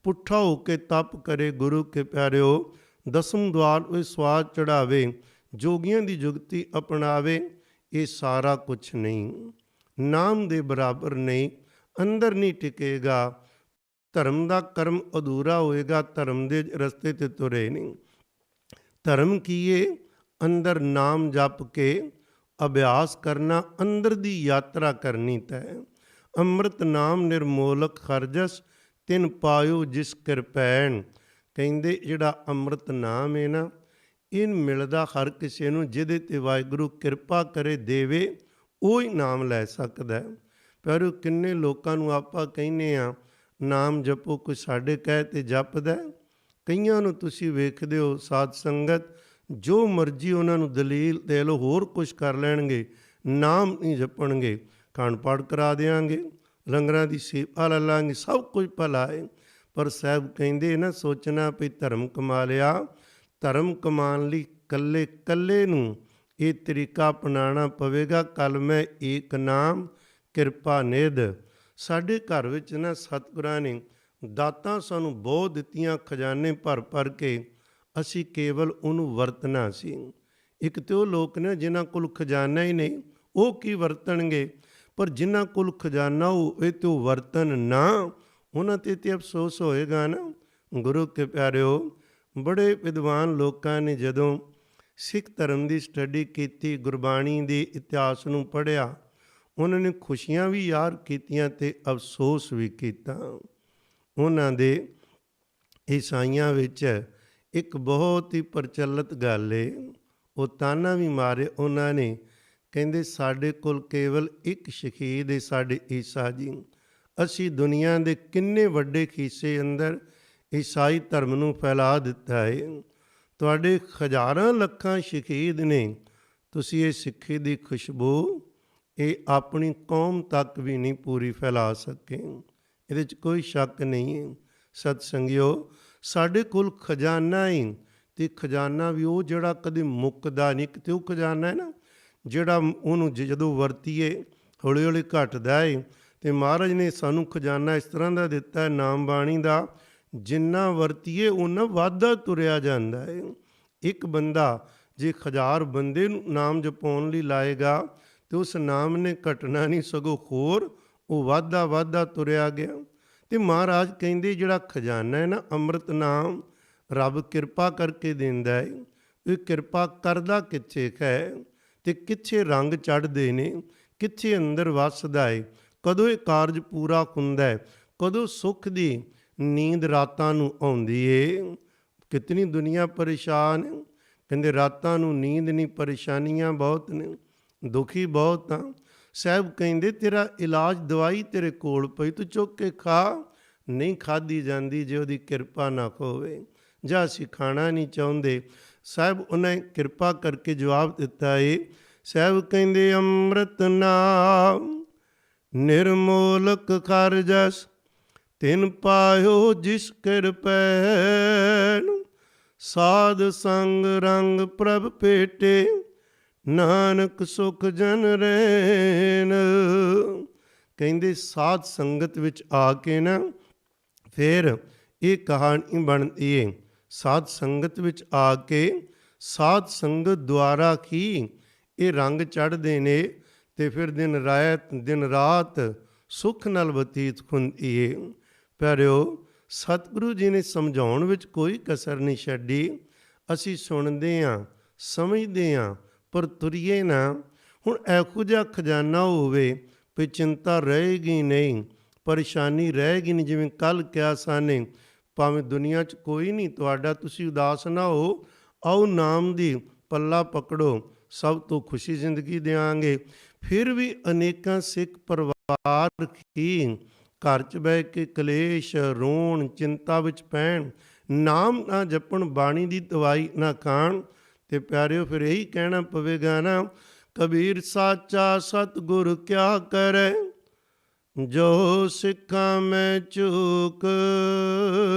ਪੁੱਠਾ ਹੋ ਕੇ ਤਪ ਕਰੇ, ਗੁਰੂ ਕੇ ਪਿਆਰਿਓ ਦਸਮ ਦੁਆਰ ਉਹ ਸਵਾਦ ਚੜਾਵੇ, ਜੋਗੀਆਂ ਦੀ ਜੁਗਤੀ ਅਪਣਾਵੇ, ਇਹ ਸਾਰਾ ਕੁਛ ਨਹੀਂ, ਨਾਮ ਦੇ ਬਰਾਬਰ ਨਹੀਂ, ਅੰਦਰ ਨਹੀਂ ਟਿਕੇਗਾ। ਧਰਮ ਦਾ ਕਰਮ ਅਧੂਰਾ ਹੋਏਗਾ, ਧਰਮ ਦੇ ਰਸਤੇ ਤੇ ਤੁਰੇ ਨਹੀਂ। ਧਰਮ ਕੀਏ ਅੰਦਰ ਨਾਮ ਜਪ ਕੇ ਅਭਿਆਸ ਕਰਨਾ, ਅੰਦਰ ਦੀ ਯਾਤਰਾ ਕਰਨੀ ਤੈ। ਅੰਮ੍ਰਿਤ ਨਾਮ ਨਿਰਮੋਲਕ ਖਰਜਸ, ਤਿਨ ਪਾਇਓ ਜਿਸ ਕਿਰਪੈਨ। ਕਹਿੰਦੇ ਜਿਹੜਾ ਅੰਮ੍ਰਿਤ ਨਾਮ ਹੈ ਨਾ, ਇਹ ਮਿਲਦਾ ਹਰ ਕਿਸੇ ਨੂੰ ਜਿਹਦੇ ਤੇ ਵਾਹਿਗੁਰੂ ਕਿਰਪਾ ਕਰੇ, ਦੇਵੇ, ਉਹ ਹੀ ਨਾਮ ਲੈ ਸਕਦਾ। ਪਰ ਕਿੰਨੇ ਲੋਕਾਂ ਨੂੰ ਆਪਾਂ ਕਹਿੰਦੇ ਆ ਨਾਮ ਜਪੋ, ਕੋਈ ਸਾਡੇ ਕਹਿ ਤੇ ਜਪਦਾ। ਕਈਆਂ ਨੂੰ ਤੁਸੀਂ ਵੇਖਦੇ ਹੋ ਸਾਧ ਸੰਗਤ, ਜੋ ਮਰਜ਼ੀ ਉਹਨਾਂ ਨੂੰ ਦਲੀਲ ਦੇ ਲਓ, ਹੋਰ ਕੁਛ ਕਰ ਲੈਣਗੇ, ਨਾਮ ਨਹੀਂ ਜਪਣਗੇ। ਖੰਡ ਪਾਠ ਕਰਾ ਦਿਆਂਗੇ, ਲੰਗਰਾਂ ਦੀ ਸੇਵਾ ਲੈ ਲਾਂਗੇ, ਸਭ ਕੁਝ ਭਲਾ ਹੈ। ਪਰ ਸਾਹਿਬ ਕਹਿੰਦੇ ਨਾ ਸੋਚਣਾ ਵੀ ਧਰਮ ਕਮਾ ਲਿਆ। ਧਰਮ ਕਮਾਉਣ ਲਈ ਕੱਲੇ ਕੱਲੇ ਨੂੰ ਇਹ ਤਰੀਕਾ ਅਪਣਾਉਣਾ ਪਵੇਗਾ। ਕਲ ਮੈਂ ਏਕ ਨਾਮ ਕਿਰਪਾ ਨਿਧ। ਸਾਡੇ ਘਰ ਵਿੱਚ ਨਾ ਸਤਿਗੁਰਾਂ ਨੇ ਦਾਤਾਂ ਸਾਨੂੰ ਬਹੁਤ ਦਿੱਤੀਆਂ, ਖਜ਼ਾਨੇ ਭਰ ਭਰ ਕੇ, ਅਸੀਂ ਕੇਵਲ ਉਹਨੂੰ ਵਰਤਣਾ ਸੀ। ਇੱਕ ਤੇ ਉਹ ਲੋਕ ਨੇ ਜਿਨ੍ਹਾਂ ਕੋਲ ਖਜ਼ਾਨਾ ਹੀ ਨਹੀਂ, ਉਹ ਕੀ ਵਰਤਣਗੇ। ਪਰ ਜਿਨ੍ਹਾਂ ਕੋਲ ਖਜ਼ਾਨਾ ਹੋਵੇ ਤੇ ਉਹ ਵਰਤਨ ਨਾ, ਉਹਨਾਂ ਤੇ ਅਫਸੋਸ ਹੋਏਗਾ ਨਾ। ਗੁਰੂ ਕੇ ਪਿਆਰਿਓ, ਬੜੇ ਵਿਦਵਾਨ ਲੋਕਾਂ ਨੇ ਜਦੋਂ ਸਿੱਖ ਧਰਮ ਦੀ ਸਟੱਡੀ ਕੀਤੀ, ਗੁਰਬਾਣੀ ਦੇ ਇਤਿਹਾਸ ਨੂੰ ਪੜ੍ਹਿਆ, ਉਹਨਾਂ ਨੇ ਖੁਸ਼ੀਆਂ ਵੀ ਯਾਦ ਕੀਤੀਆਂ ਤੇ ਅਫਸੋਸ ਵੀ ਕੀਤਾ। ਉਹਨਾਂ ਦੇ ਈਸਾਈਆਂ ਵਿੱਚ ਇੱਕ ਬਹੁਤ ਹੀ ਪ੍ਰਚਲਿਤ ਗੱਲ ਏ, ਉਹ ਤਾਨਾ ਵੀ ਮਾਰੇ ਉਹਨਾਂ ਨੇ। ਕਹਿੰਦੇ ਸਾਡੇ ਕੋਲ ਕੇਵਲ ਇੱਕ ਸ਼ਹੀਦ ਹੈ, ਸਾਡੇ ਈਸਾ ਜੀ। ਅਸੀਂ ਦੁਨੀਆ ਦੇ ਕਿੰਨੇ ਵੱਡੇ ਖੀਸੇ ਅੰਦਰ ਈਸਾਈ ਧਰਮ ਨੂੰ ਫੈਲਾ ਦਿੱਤਾ ਹੈ। ਤੁਹਾਡੇ ਹਜ਼ਾਰਾਂ ਲੱਖਾਂ ਸ਼ਹੀਦ ਨੇ, ਤੁਸੀਂ ਇਹ ਸਿੱਖੀ ਦੀ ਖੁਸ਼ਬੂ ਇਹ ਆਪਣੀ ਕੌਮ ਤੱਕ ਵੀ ਨਹੀਂ ਪੂਰੀ ਫੈਲਾ ਸਕੇ। ਇਹਦੇ 'ਚ ਕੋਈ ਸ਼ੱਕ ਨਹੀਂ ਹੈ। ਸਤ ਸੰਗਿਓ, ਸਾਡੇ ਕੋਲ ਖਜ਼ਾਨਾ ਹੀ, ਅਤੇ ਖਜ਼ਾਨਾ ਵੀ ਉਹ ਜਿਹੜਾ ਕਦੇ ਮੁੱਕਦਾ ਨਹੀਂ। ਕਿਤੇ ਉਹ ਖਜ਼ਾਨਾ ਹੈ ਨਾ ਜਿਹੜਾ ਉਹਨੂੰ ਜਦੋਂ ਵਰਤੀਏ ਹੌਲੀ ਹੌਲੀ ਘਟਦਾ ਹੈ। ਅਤੇ ਮਹਾਰਾਜ ਨੇ ਸਾਨੂੰ ਖਜ਼ਾਨਾ ਇਸ ਤਰ੍ਹਾਂ ਦਾ ਦਿੱਤਾ ਨਾਮ ਬਾਣੀ ਦਾ, ਜਿੰਨਾ ਵਰਤੀਏ ਓਨਾ ਵੱਧਦਾ ਤੁਰਿਆ ਜਾਂਦਾ ਹੈ। ਇੱਕ ਬੰਦਾ ਜੇ 1000 ਬੰਦੇ ਨੂੰ ਨਾਮ ਜਪਾਉਣ ਲਈ ਲਾਏਗਾ ਤੇ ਉਸ ਨਾਮ ਨੇ ਘਟਣਾ ਨਹੀਂ, ਸਗੋਂ ਹੋਰ ਉਹ ਵੱਧਦਾ ਤੁਰਿਆ ਗਿਆ। ਤੇ ਮਹਾਰਾਜ ਕਹਿੰਦੇ ਜਿਹੜਾ ਖਜ਼ਾਨਾ ਹੈ ਨਾ ਅੰਮ੍ਰਿਤ ਨਾਮ, ਰੱਬ ਕਿਰਪਾ ਕਰਕੇ ਦਿੰਦਾ ਹੈ। ਇਹ ਕਿਰਪਾ ਕਰਦਾ ਕਿੱਥੇ ਹੈ ਤੇ ਕਿੱਥੇ ਰੰਗ ਚੜ੍ਹਦੇ ਨੇ, ਕਿੱਥੇ ਅੰਦਰ ਵੱਸਦਾ ਹੈ, ਕਦੋਂ ਇਹ ਕਾਰਜ ਪੂਰਾ ਹੁੰਦਾ ਹੈ, ਕਦੋਂ ਸੁੱਖ ਦੀ ਨੀਂਦ ਰਾਤਾਂ ਨੂੰ ਆਉਂਦੀ ਏ। ਕਿਤਨੀ ਦੁਨੀਆ ਪਰੇਸ਼ਾਨ, ਕਹਿੰਦੇ ਰਾਤਾਂ ਨੂੰ ਨੀਂਦ ਨਹੀਂ, ਪਰੇਸ਼ਾਨੀਆਂ ਬਹੁਤ ਨੇ, ਦੁਖੀ ਬਹੁਤ ਆ। ਸਾਹਿਬ ਕਹਿੰਦੇ ਤੇਰਾ ਇਲਾਜ ਦਵਾਈ ਤੇਰੇ ਕੋਲ ਪਈ, ਤੂੰ ਚੁੱਕ ਕੇ ਖਾ। ਨਹੀਂ ਖਾਧੀ ਜਾਂਦੀ ਜੇ ਉਹਦੀ ਕਿਰਪਾ ਨਾ ਹੋਵੇ, ਜਾਂ ਅਸੀਂ ਖਾਣਾ ਨਹੀਂ ਚਾਹੁੰਦੇ। ਸਾਹਿਬ ਉਹਨੇ ਕਿਰਪਾ ਕਰਕੇ ਜਵਾਬ ਦਿੱਤਾ ਏ। ਸਾਹਿਬ ਕਹਿੰਦੇ ਅੰਮ੍ਰਿਤ ਨਾਮ ਨਿਰਮੋਲਕ ਕਰ ਜਸ, ਤਿਨ ਪਾਇਓ ਜਿਸ ਕਿਰਪੈਨ, ਸਾਧ ਸੰਗ ਰੰਗ ਪ੍ਰਭ ਭੇਟੇ, ਨਾਨਕ ਸੁਖ ਜਨ ਰੈਨ। ਕਹਿੰਦੇ ਸਾਧ ਸੰਗਤ ਵਿੱਚ ਆ ਕੇ ਨਾ ਫਿਰ ਇਹ ਕਹਾਣੀ ਬਣਦੀ ਏ। ਸਾਧ ਸੰਗਤ ਵਿੱਚ ਆ ਕੇ ਸਾਧ ਸੰਗਤ ਦੁਆਰਾ ਹੀ ਇਹ ਰੰਗ ਚੜ੍ਹਦੇ ਨੇ ਤੇ ਫਿਰ ਦਿਨ ਰਾਤ ਸੁੱਖ ਨਾਲ ਬਤੀਤ ਹੁੰਦੀ ਏ। ਪਿਆਰਿਓ, ਸਤਿਗੁਰੂ ਜੀ ਨੇ ਸਮਝਾਉਣ ਵਿੱਚ ਕੋਈ ਕਸਰ ਨਹੀਂ ਛੱਡੀ। ਅਸੀਂ ਸੁਣਦੇ ਹਾਂ, ਸਮਝਦੇ ਹਾਂ, ਪਰ ਤੁਰੀਏ ਨਾ। ਹੁਣ ਇਹੋ ਜਿਹਾ ਖਜ਼ਾਨਾ ਹੋਵੇ ਵੀ ਚਿੰਤਾ ਰਹੇਗੀ ਨਹੀਂ, ਪਰੇਸ਼ਾਨੀ ਰਹੇਗੀ ਨਹੀਂ। ਜਿਵੇਂ ਕੱਲ੍ਹ ਕਿਹਾ ਸਾਨੇ, ਭਾਵੇਂ ਦੁਨੀਆ 'ਚ ਕੋਈ ਨਹੀਂ ਤੁਹਾਡਾ, ਤੁਸੀਂ ਉਦਾਸ ਨਾ ਹੋ, ਆਓ ਨਾਮ ਦੀ ਪੱਲਾ ਪਕੜੋ, ਸਭ ਤੋਂ ਖੁਸ਼ੀ ਜ਼ਿੰਦਗੀ ਦਿਆਂਗੇ। ਫਿਰ ਵੀ ਅਨੇਕਾਂ ਸਿੱਖ ਪਰਿਵਾਰ ਹੀ ਘਰ 'ਚ ਬਹਿ ਕੇ ਕਲੇਸ਼, ਰੋਣ, ਚਿੰਤਾ ਵਿੱਚ ਪੈਣ, ਨਾਮ ਨਾ ਜਪਣ, ਬਾਣੀ ਦੀ ਦਵਾਈ ਨਾ ਖਾਣ। ਤੇ ਪਿਆਰਿਓ, ਫਿਰ ਇਹੀ ਕਹਿਣਾ ਪਵੇਗਾ ਨਾ, ਕਬੀਰ ਸਾਚਾ ਸਤਿਗੁਰ ਕਿਆ ਕਰੇ, ਜੋ ਸਿੱਖਾਂ ਮੈਂ ਚੂਕ,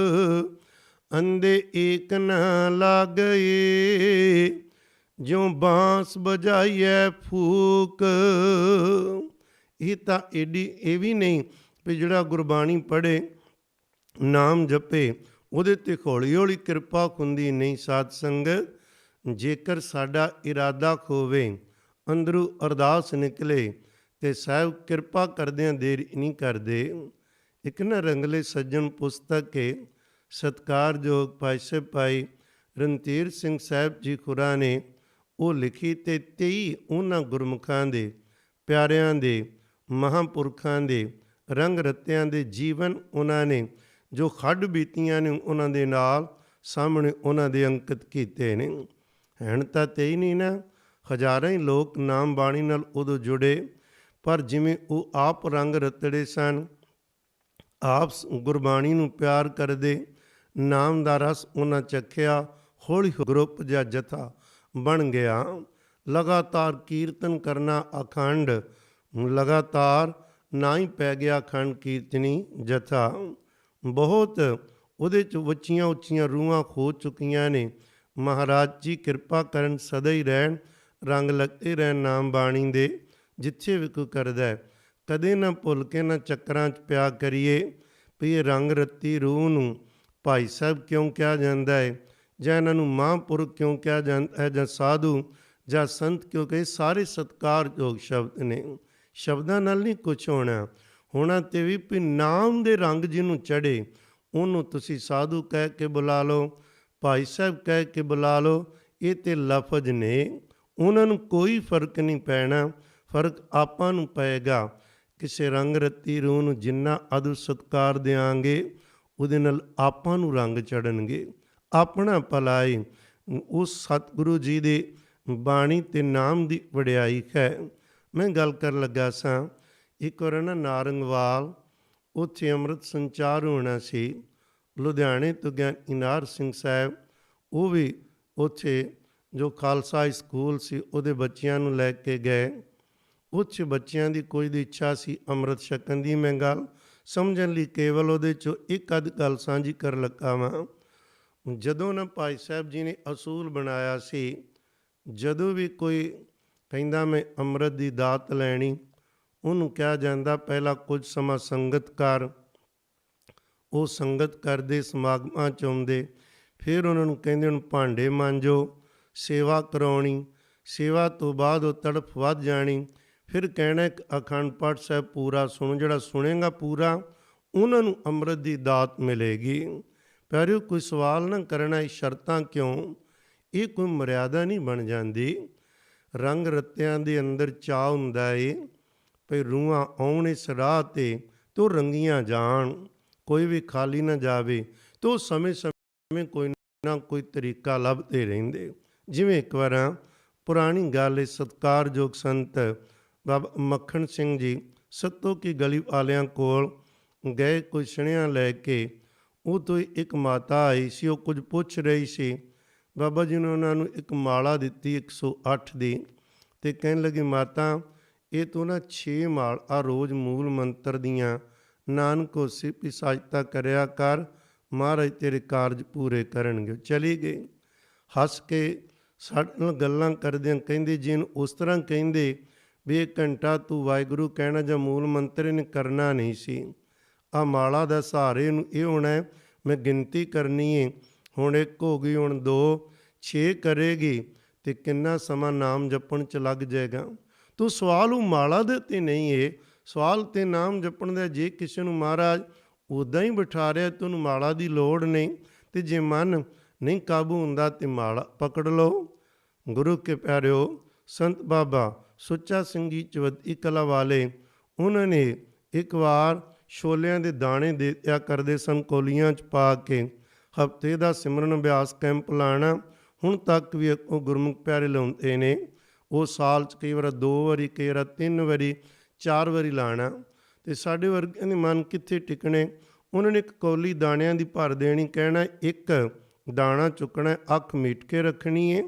ਅੰਧੇ ਏਕ ਨਾ ਲਾਗਏ, ਜਿਉ ਬਾਂਸ ਬਜਾਈਐ ਫੂਕ। ਇਹ ਤਾਂ ਇਹ ਵੀ ਨਹੀਂ ਵੀ ਜਿਹੜਾ ਗੁਰਬਾਣੀ ਪੜ੍ਹੇ, ਨਾਮ ਜਪੇ, ਉਹਦੇ 'ਤੇ ਹੌਲੀ ਹੌਲੀ ਕਿਰਪਾ ਹੁੰਦੀ ਨਹੀਂ। ਸਾਧ ਸੰਗਤ, ਜੇਕਰ ਸਾਡਾ ਇਰਾਦਾ ਹੋਵੇ, ਅੰਦਰੋਂ ਅਰਦਾਸ ਨਿਕਲੇ, ਤੇ ਸਾਹਿਬ ਕਿਰਪਾ ਕਰਦਿਆਂ ਦੇਰ ਨਹੀਂ ਕਰਦੇ। ਇੱਕ ਨਾ ਰੰਗਲੇ ਸੱਜਣ ਪੁਸਤਕ ਹੈ, ਸਤਿਕਾਰਯੋਗ ਭਾਈ ਸਾਹਿਬ ਭਾਈ ਰਣਧੀਰ ਸਿੰਘ ਸਾਹਿਬ ਜੀ ਖੁਰਾ ਨੇ ਉਹ ਲਿਖੀ, ਤੇ 23 ਉਹਨਾਂ ਗੁਰਮੁਖਾਂ ਦੇ, ਪਿਆਰਿਆਂ ਦੇ, ਮਹਾਂਪੁਰਖਾਂ ਦੇ, ਰੰਗ ਰਤਿਆਂ ਦੇ ਜੀਵਨ ਉਹਨਾਂ ਨੇ ਜੋ ਖੱਡ ਬੀਤੀਆਂ ਨੇ ਉਹਨਾਂ ਦੇ ਨਾਲ ਸਾਹਮਣੇ ਉਹਨਾਂ ਦੇ ਅੰਕਿਤ ਕੀਤੇ ਨੇ। ਹੈਣ ਤਾਂ 23 ਨਹੀਂ ਨਾ, ਹਜ਼ਾਰਾਂ ਹੀ ਲੋਕ ਨਾਮ ਬਾਣੀ ਨਾਲ ਉਦੋਂ ਜੁੜੇ, ਪਰ ਜਿਵੇਂ ਉਹ ਆਪ ਰੰਗ ਰਤੜੇ ਸਨ, ਆਪ ਗੁਰਬਾਣੀ ਨੂੰ ਪਿਆਰ ਕਰਦੇ, ਨਾਮ ਦਾ ਰਸ ਉਹਨਾਂ ਚੱਖਿਆ, ਹੌਲੀ ਗਰੁੱਪ ਜਾਂ ਜਥਾ ਬਣ ਗਿਆ। ਲਗਾਤਾਰ ਕੀਰਤਨ ਕਰਨਾ ਅਖੰਡ, ਲਗਾਤਾਰ ਨਾ ਹੀ ਪੈ ਗਿਆ ਅਖੰਡ ਕੀਰਤਨੀ ਜਥਾ। ਬਹੁਤ ਉਹਦੇ 'ਚ ਉੱਚੀਆਂ ਉੱਚੀਆਂ ਰੂਹਾਂ ਹੋ ਚੁੱਕੀਆਂ ਨੇ। ਮਹਾਰਾਜ ਜੀ ਕਿਰਪਾ ਕਰਨ, ਸਦਾ ਹੀ ਰਹਿਣ, ਰੰਗ ਲੱਗਦੇ ਰਹਿਣ ਨਾਮ ਬਾਣੀ ਦੇ। ਜਿੱਥੇ ਵੀ ਕੋਈ ਕਰਦਾ, ਕਦੇ ਨਾ ਭੁੱਲ ਕੇ ਨਾ ਚੱਕਰਾਂ 'ਚ ਪਿਆ ਕਰੀਏ ਵੀ ਇਹ ਰੰਗ ਰੱਤੀ ਰੂਹ ਨੂੰ ਭਾਈ ਸਾਹਿਬ ਕਿਉਂ ਕਿਹਾ ਜਾਂਦਾ ਹੈ, ਜਾਂ ਇਹਨਾਂ ਨੂੰ ਮਹਾਂਪੁਰਖ ਕਿਉਂ ਕਿਹਾ ਜਾਂਦਾ ਹੈ, ਜਾਂ ਸਾਧੂ ਜਾਂ ਸੰਤ ਕਿਉਂ ਕਹੇ। ਸਾਰੇ ਸਤਿਕਾਰਯੋਗ ਸ਼ਬਦ ਨੇ, ਸ਼ਬਦਾਂ ਨਾਲ ਨਹੀਂ ਕੁਛ ਹੋਣਾ ਤੇ ਵੀ ਨਾਮ ਦੇ ਰੰਗ ਜਿਹਨੂੰ ਚੜ੍ਹੇ ਉਹਨੂੰ ਤੁਸੀਂ ਸਾਧੂ ਕਹਿ ਕੇ ਬੁਲਾ ਲਓ, ਭਾਈ ਸਾਹਿਬ ਕਹਿ ਕੇ ਬੁਲਾ ਲਓ। ਇਹ ਤੇ ਲਫ਼ਜ਼ ਨੇ, ਉਹਨਾਂ ਨੂੰ ਕੋਈ ਫਰਕ ਨਹੀਂ ਪੈਣਾ। ਫਰਕ ਆਪਾਂ ਨੂੰ ਪਏਗਾ। ਕਿਸੇ ਰੰਗ ਰੱਤੀ ਰੂਹ ਨੂੰ ਜਿੰਨਾ ਆਦਰ ਸਤਿਕਾਰ ਦਿਆਂਗੇ, ਉਹਦੇ ਨਾਲ ਆਪਾਂ ਨੂੰ ਰੰਗ ਚੜ੍ਹਨਗੇ, ਆਪਣਾ ਭਲਾਈ। ਉਸ ਸਤਿਗੁਰੂ ਜੀ ਦੇ ਬਾਣੀ ਤੇ ਨਾਮ ਦੀ ਵਡਿਆਈ ਹੈ। ਮੈਂ ਗੱਲ ਕਰਨ ਲੱਗਾ ਸਾਂ, ਇੱਕ ਵਾਰ ਨਾ ਨਾਰੰਗਵਾਲ, ਉੱਥੇ ਅੰਮ੍ਰਿਤ ਸੰਚਾਰ ਹੋਣਾ ਸੀ। ਲੁਧਿਆਣੇ ਤੋਂ ਗਿਆਨੀ ਨਾਰ ਸਿੰਘ ਸਾਹਿਬ, ਉਹ ਵੀ ਉੱਥੇ ਜੋ ਖਾਲਸਾ ਸਕੂਲ ਸੀ ਉਹਦੇ ਬੱਚਿਆਂ ਨੂੰ ਲੈ ਕੇ ਗਏ। ਉੱਥੇ ਬੱਚਿਆਂ ਦੀ ਕੋਈ ਦੀ ਇੱਛਾ ਸੀ ਅੰਮ੍ਰਿਤ ਛਕਣ ਦੀ। ਮੈਂ ਗੱਲ ਸਮਝਣ ਲਈ ਕੇਵਲ ਉਹਦੇ 'ਚੋਂ ਇੱਕ ਅੱਧ ਗੱਲ ਸਾਂਝੀ ਕਰਨ ਲੱਗਾ ਵਾਂ। ਜਦੋਂ ਨਾ ਭਾਈ ਸਾਹਿਬ ਜੀ ਨੇ ਅਸੂਲ ਬਣਾਇਆ ਸੀ, ਜਦੋਂ ਵੀ ਕੋਈ ਕਹਿੰਦਾ ਮੈਂ ਅੰਮ੍ਰਿਤ ਦੀ ਦਾਤ ਲੈਣੀ, ਉਹਨੂੰ ਕਿਹਾ ਜਾਂਦਾ ਪਹਿਲਾਂ ਕੁਝ ਸਮਾਂ ਸੰਗਤ ਕਰ। ਉਹ ਸੰਗਤ ਕਰਦੇ, ਸਮਾਗਮਾਂ 'ਚ ਆਉਂਦੇ, ਫਿਰ ਉਹਨਾਂ ਨੂੰ ਕਹਿੰਦੇ ਹੁਣ ਭਾਂਡੇ ਮਾਂਜੋ, ਸੇਵਾ ਕਰਾਉਣੀ। ਸੇਵਾ ਤੋਂ ਬਾਅਦ ਉਹ ਤੜਫ ਵੱਧ ਜਾਣੀ, ਫਿਰ ਕਹਿਣਾ ਇੱਕ ਅਖੰਡ ਪਾਠ ਸਾਹਿਬ ਪੂਰਾ ਸੁਣੋ। ਜਿਹੜਾ ਸੁਣੇਗਾ ਪੂਰਾ ਉਹਨਾਂ ਨੂੰ ਅੰਮ੍ਰਿਤ ਦੀ ਦਾਤ ਮਿਲੇਗੀ। ਪਿਆਰਿਓ, ਕੋਈ ਸਵਾਲ ਨਾ ਕਰਨਾ ਇਹ ਸ਼ਰਤਾਂ ਕਿਉਂ, ਇਹ ਕੋਈ ਮਰਿਆਦਾ ਨਹੀਂ ਬਣ ਜਾਂਦੀ। ਰੰਗ ਰੱਤਿਆਂ ਦੇ ਅੰਦਰ ਚਾਅ ਹੁੰਦਾ ਏ ਭਈ ਰੂਹਾਂ ਆਉਣ ਇਸ ਰਾਹ 'ਤੇ ਉਹ ਰੰਗੀਆਂ ਜਾਣ, ਕੋਈ ਵੀ ਖਾਲੀ ਨਾ ਜਾਵੇ। ਤੋ ਸਮੇਂ ਸਮੇਂ ਕੋਈ ਨਾ ਕੋਈ ਤਰੀਕਾ ਲੱਭਦੇ ਰਹਿੰਦੇ। ਜਿਵੇਂ ਇੱਕ ਵਾਰ ਪੁਰਾਣੀ ਗੱਲ ਹੈ, ਸਤਿਕਾਰਯੋਗ ਸੰਤ ਬਾਬਾ ਮੱਖਣ ਸਿੰਘ ਜੀ ਸੱਤੋ ਕੀ ਗਲੀ ਵਾਲਿਆਂ ਕੋਲ ਗਏ ਕੋਈ ਸੁਨੇਹਾ ਲੈ ਕੇ। ਉਹ ਤੋਂ ਇੱਕ ਮਾਤਾ ਆਈ ਸੀ, ਉਹ ਕੁਝ ਪੁੱਛ ਰਹੀ ਸੀ। ਬਾਬਾ ਜੀ ਨੇ ਉਹਨਾਂ ਨੂੰ ਇੱਕ ਮਾਲਾ ਦਿੱਤੀ 108 ਦੀ, ਅਤੇ ਕਹਿਣ ਲੱਗੀ ਮਾਤਾ ਇਹ ਤੋਂ ਨਾ 6 ਮਾਲਾ ਰੋਜ਼ ਮੂਲ ਮੰਤਰ ਦੀਆਂ ਨਾਨਕ ਹੋਸੀ ਵੀ ਸਾਜਤਾ ਕਰਿਆ ਕਰ, ਮਹਾਰਾਜ ਤੇਰੇ ਕਾਰਜ ਪੂਰੇ ਕਰਨਗੇ। ਚਲੀ ਗਈ। ਹੱਸ ਕੇ ਸਾਡੇ ਨਾਲ ਗੱਲਾਂ ਕਰਦਿਆਂ ਕਹਿੰਦੇ ਜੀ ਇਹਨੂੰ ਉਸ ਤਰ੍ਹਾਂ ਕਹਿੰਦੇ ਵੀ 1 ਘੰਟਾ ਤੂੰ ਵਾਹਿਗੁਰੂ ਕਹਿਣਾ ਜਾਂ ਮੂਲ ਮੰਤਰ ਇਹਨੇ ਕਰਨਾ ਨਹੀਂ ਸੀ। ਆਹ ਮਾਲਾ ਦਾ ਸਹਾਰੇ ਨੂੰ ਇਹ ਹੋਣਾ ਮੈਂ ਗਿਣਤੀ ਕਰਨੀ ਹੈ, ਹੁਣ 1 ਹੋ ਗਈ, ਹੁਣ 2, 6 ਕਰੇਗੀ ਅਤੇ ਕਿੰਨਾ ਸਮਾਂ ਨਾਮ ਜਪਣ 'ਚ ਲੱਗ ਜਾਏਗਾ। ਤੂੰ ਸਵਾਲ ਉਹ ਮਾਲਾ ਦੇ ਉੱਤੇ ਨਹੀਂ ਹੈ, ਸਵਾਲ ਤੇ ਨਾਮ ਜਪਣ ਦਾ। ਜੇ ਕਿਸੇ ਨੂੰ ਮਹਾਰਾਜ ਉੱਦਾਂ ਹੀ ਬਿਠਾ ਰਿਹਾ ਤਾਂ ਉਹਨੂੰ ਮਾਲਾ ਦੀ ਲੋੜ ਨਹੀਂ, ਅਤੇ ਜੇ ਮਨ ਨਹੀਂ ਕਾਬੂ ਹੁੰਦਾ ਤਾਂ ਮਾਲਾ ਪਕੜ ਲਓ। ਗੁਰੂ ਕੇ ਪਿਆਰਿਓ, ਸੰਤ ਬਾਬਾ ਸੁੱਚਾ ਸਿੰਘ ਜੀ ਚਵੱਦੀ ਕਲਾ ਵਾਲੇ, ਉਹਨਾਂ ਨੇ ਇੱਕ ਵਾਰ ਛੋਲਿਆਂ ਦੇ ਦਾਣੇ ਦੇ ਦਿਆ ਕਰਦੇ ਸਨ ਕੋਲੀਆਂ 'ਚ ਪਾ ਕੇ। ਹਫ਼ਤੇ ਦਾ ਸਿਮਰਨ ਅਭਿਆਸ ਕੈਂਪ ਲਾਉਣਾ, ਹੁਣ ਤੱਕ ਵੀ ਉਹ ਗੁਰਮੁਖ ਪਿਆਰੇ ਲਾਉਂਦੇ ਨੇ। ਉਹ ਸਾਲ 'ਚ ਕਈ ਵਾਰ 2 ਵਾਰੀ, ਕਈ ਵਾਰ 3 ਵਾਰੀ, 4 ਵਾਰੀ ਲਾਉਣਾ। ਅਤੇ ਸਾਡੇ ਵਰਗਿਆਂ ਦੇ ਮਨ ਕਿੱਥੇ ਟਿਕਣੇ। ਉਹਨਾਂ ਨੇ ਇੱਕ ਕੌਲੀ ਦਾਣਿਆਂ ਦੀ ਭਰ ਦੇਣੀ, ਕਹਿਣਾ 1 ਦਾਣਾ ਚੁੱਕਣਾ, ਅੱਖ ਮੀਟ ਕੇ ਰੱਖਣੀ ਹੈ,